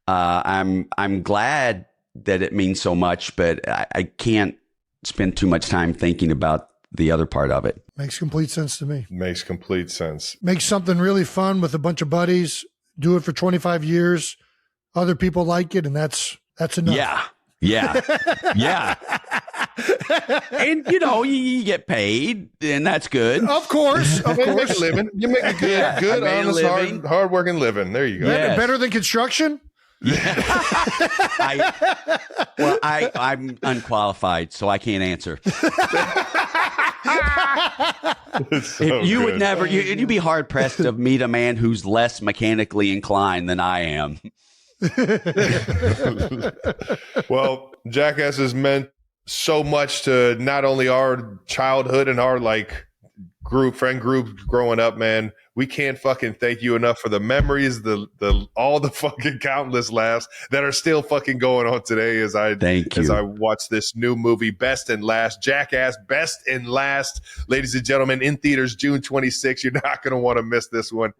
I'm glad that it means so much, but I can't spend too much time thinking about the other part of it. Makes complete sense to me. Makes complete sense. Make something really fun with a bunch of buddies. Do it for 25 years. Other people like it, and that's enough. Yeah. And you get paid, and that's good. Of course. You make a living. You make a good, honest, hard-working living. There you go. Yes. Better than construction? Yeah. I'm unqualified, so I can't answer. Would never. You'd be hard pressed to meet a man who's less mechanically inclined than I am. Well, Jackass has meant so much to not only our childhood and our friend group growing up, man. We can't fucking thank you enough for the memories, all the fucking countless laughs that are still fucking going on today as I watch this new movie, Best and Last, Jackass, Best and Last. Ladies and gentlemen, in theaters June 26th. You're not going to want to miss this one.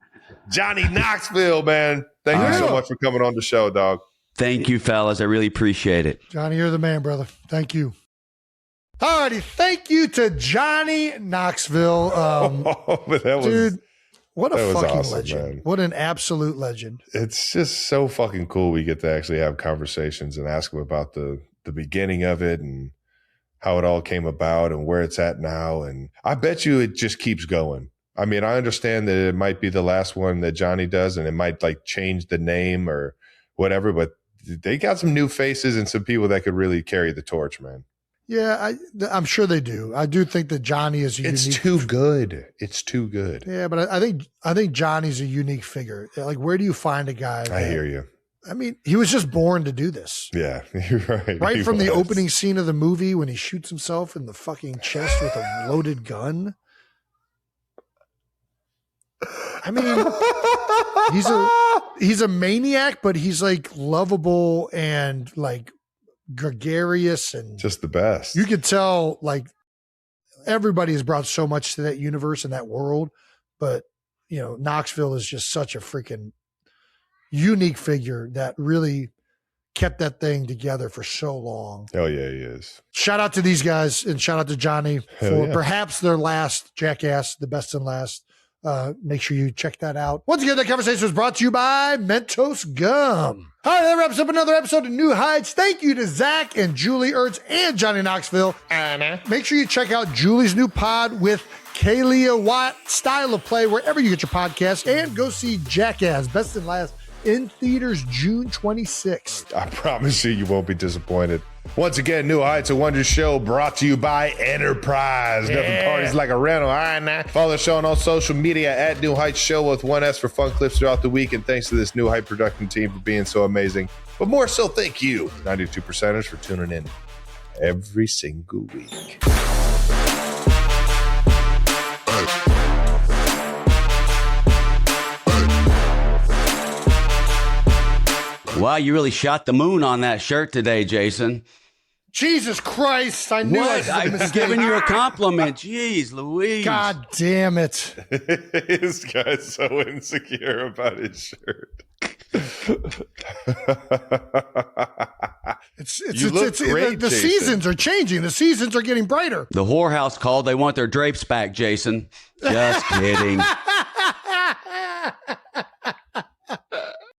Johnny Knoxville, man. Thank you so much for coming on the show, dog. Thank you, fellas. I really appreciate it. Johnny, you're the man, brother. Thank you. Alrighty, thank you to Johnny Knoxville. Dude, what a fucking awesome, legend. Man. What an absolute legend. It's just so fucking cool we get to actually have conversations and ask him about the beginning of it and how it all came about and where it's at now. And I bet you it just keeps going. I mean, I understand that it might be the last one that Johnny does and it might like change the name or whatever, but they got some new faces and some people that could really carry the torch, man. Yeah, I'm sure they do. I do think that Johnny is It's unique. too good. It's too good. Yeah, but I think Johnny's a unique figure. Like, where do you find a guy? I hear you. I mean, he was just born to do this. Yeah, you're right. Right from the opening scene of the movie when he shoots himself in the fucking chest with a loaded gun. I mean, he's a maniac, but he's like lovable and like gregarious and just the best. You could tell like everybody has brought so much to that universe and that world, but you know, Knoxville is just such a freaking unique figure that really kept that thing together for so long. Hell yeah, he is. Shout out to these guys and shout out to Johnny for perhaps their last Jackass, the best and last. Make sure you check that out. Once again, that conversation was brought to you by Mentos Gum. All right, that wraps up another episode of New Heights. Thank you to Zach and Julie Ertz and Johnny Knoxville. Make sure you check out Julie's new pod with Kalia Watt, Style of Play, wherever you get your podcasts, and go see Jackass, Best and Last, in theaters June 26th. I promise you won't be disappointed. Once again, New Heights, a Wonder show brought to you by Enterprise. Nothing parties like a rental. All right, now. Follow the show on all social media at New Heights Show with 1S for fun clips throughout the week. And thanks to this New Heights production team for being so amazing. But more so, thank you, 92%ers, for tuning in every single week. Wow, you really shot the moon on that shirt today, Jason. Jesus Christ, I knew I was giving you a compliment. Jeez, Louise. God damn it. This guy's so insecure about his shirt. The seasons are changing. The seasons are getting brighter. The whorehouse called. They want their drapes back, Jason. Just kidding.